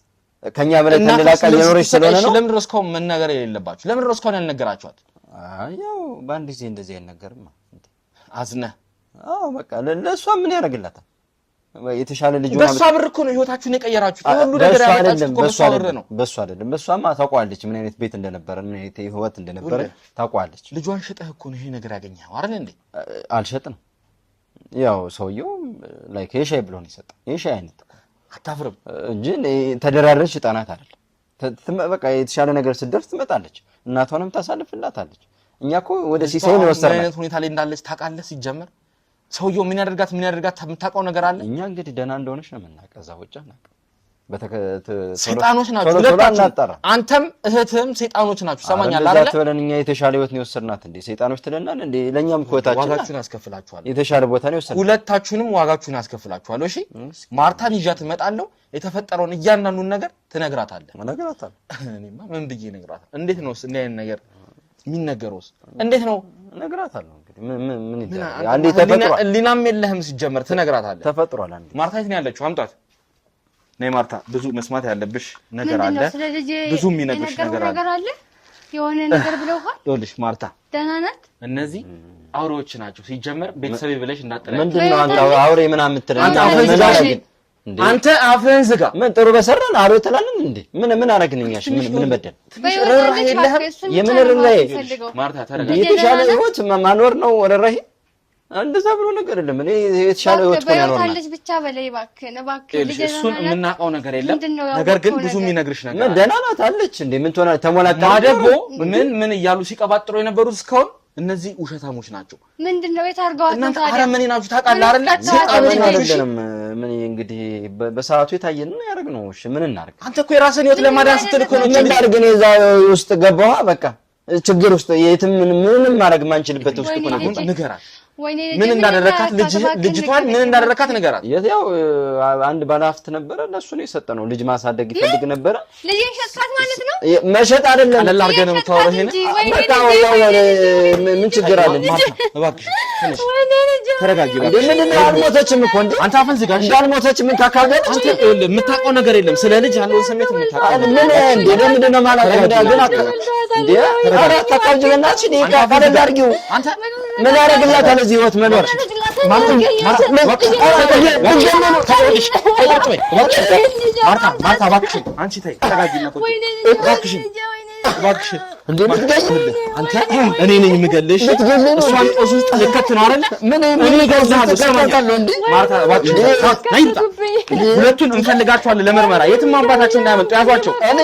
ከኛ በላይ ተለላቃ የኖረች ስለሆነ ነው ለምን ረስከው መናገር የሌለባችሁ ለምን ረስከው ያልነገራችኋት ያው ባንድ ጊዜ እንደዚህ አይነገርም አዝነ በቃ ለሷ ምን ያደርግላታል የተሻለ ልጅ ሆና በሷ ብር እኮ ነው ህይወታችሁን የቀየራችሁት ሁሉ ነገር ያመጣችሁት እኮ በሷ ብር ነው በሷ አይደለም በሷማ ታውቋለች ምን አይነት ቤት እንደነበረ ምን አይነት ህይወት እንደነበረ ታውቋለች ልጇን ሸጠህ እኮ ነው ይሄ ነገር ያገኘኸው አይደል እንዴ አልሸጥንም ያው ሰውየው ላይክ የሻይ ብሎ ነው የሰጠው የሻይ አይነት አታፍርም እንጂ ተደራረሽ ጣናት አይደል በቃ የተሻለ ነገር ስትደርስ ትመጣለች እናቷንም ታሳልፍላታለች እኛ እኮ ወደ ሲሳይ ነው ወሰረና አይነት ሁኔታ ላይ እንዳለች ታውቃለህ ሲጀመር ሰውየው ምን ያደርጋት የምታውቀው ነገር አለ እኛ እንግዲህ ደህና እንደሆነች ነው የምናውቀው እዛ ወጫ ናቀ ሰይጣኖች ናችሁ ሁለታችሁ አንተም እህትም ሰይጣኖች ናችሁ ሰማኛል አይደል ተወለን እኛ የተሻለ ህይወት ነው የወሰድናት እንዴ ሰይጣኖች ትለናል እንዴ ለኛም ህይወታችን ዋጋችሁን አስከፍላችኋል የተሻለ ቦታ ነው የወሰድናት ሁለታችሁንም ዋጋችሁን አስከፍላችኋል እሺ ማርታን ይዣት እመጣለሁ የተፈጠረውን እያንዳንዱን ነገር ትነግራታለህ እኔማ ምን ብዬ እነግራታለሁ እንዴት ነው እንዴ አይነት ነገር የሚነገረውስ እንዴት ነው እነግራታለሁ እንግዲህ ምን ይደረግ አንዴ ተፈጥሯል ሊናም የለህም ሲጀመር ትነግራታለህ ተፈጥሯል አንዴ ማርታ የት ነው ያለችው አምጣት ነይ ማርታ ብዙ መስማት ያለብሽ ነገር አለ ብዙ የሚነግርሽ ነገር አለ የሆነ ነገር ብለውሃል ይኸውልሽ ማርታ ደህና ናት እነዚህ አውሬዎች ናቸው ሲጀመር ቤተሰብ ብለሽ እንዳጠለሽ ምንድነው አንተ አውሬ ምን አምጥተህ አንተ አፍህን ዝጋ ምን ጥሩ በሰራን አውሬ ተላልን እንዴ ምን አረግንኛሽ ምን በደል ርህራሄ የለህም የምን ርህራሄ ማርታ ተረጋጊ የተሻለ ህይወት ማኖር ነው ርህራሄ እንደዛ ብሎ ነገር የለም እኔ የተሻለ ህይወት ነው ያኖርና ታለች ብቻ በላይ እባክህ ልጅ እሱን የምናውቀው ነገር የለም ነገር ግን ብዙ የሚነግርሽ ነገር ምን ደህና ናት አለች እንዴ ምን ትሆና ተሞላቃ ማደጎ ምን እያሉ ሲቀባጥሩ የነበሩት እስካሁን እነዚህ ውሸታሞች ናቸው ምንድነው የታርጋው እናንተ አረመኔ ናችሁ ታውቃለህ አይደል ሰይጣኖች አይደለም ምን እንግዲህ በሰዓቱ የታየን ነው ያደረግነው እሺ ምን እናርግ አንተ እኮ የራስህን ህይወት ለማዳን ስትል እኮ ነው ምን እናርግ እኔ እዛ ውስጥ ገባሁ በቃ ችግር ውስጥ የትም ምንም ማድረግ ማንችልበት ውስጥ እኮ ነው ንገራት ምን እንዳደረካት ልጅቷን ምን እንዳደረካት ንገራት ያው አንድ ባለሀብት ነበረ ለሱ ነው የሰጠነው ልጅ ማሳደግ ይፈልግ ነበረ ልጅ ሸጥካት ማለት ነው መሸጥ አይደለም አለላ አርገህ ነው የምታወራው ይሄን በቃ ምን ችግር አለ እባክሽ ተረጋጊ ምንድነው አልሞተችም እኮ እንዴ አንተ አፈን ዝጋ እንዳልሞተችም ምን ታካብለች አንተ የምታውቀው ነገር የለም ስለ ልጅ ያለውን ስሜት የምታውቀው ምን እንዴ ለምንድነው ማለት ነው እንዴ ኧረ ተቀብጅ በእናትሽ እኔ ካለ አድርጊው አንተ ምን ያደርግላታል እዚህ ህይወት መኖር ማርታ እባክሽ አንቺ ተይ ተረጋጊና እባክሽ እንዴ አንተ እኔ ነኝ የምገልሽ እሷን ጦስ ውስጥ ልከት ነው አይደል ምን እኔ ገዛለሁ እንዴ ማርታ እባክሽ ናይምጣ ሁለቱን እንፈልጋቸዋለን ለምርመራ የትም አባታቸው እንዳያመጡ ያዟቸው እኔ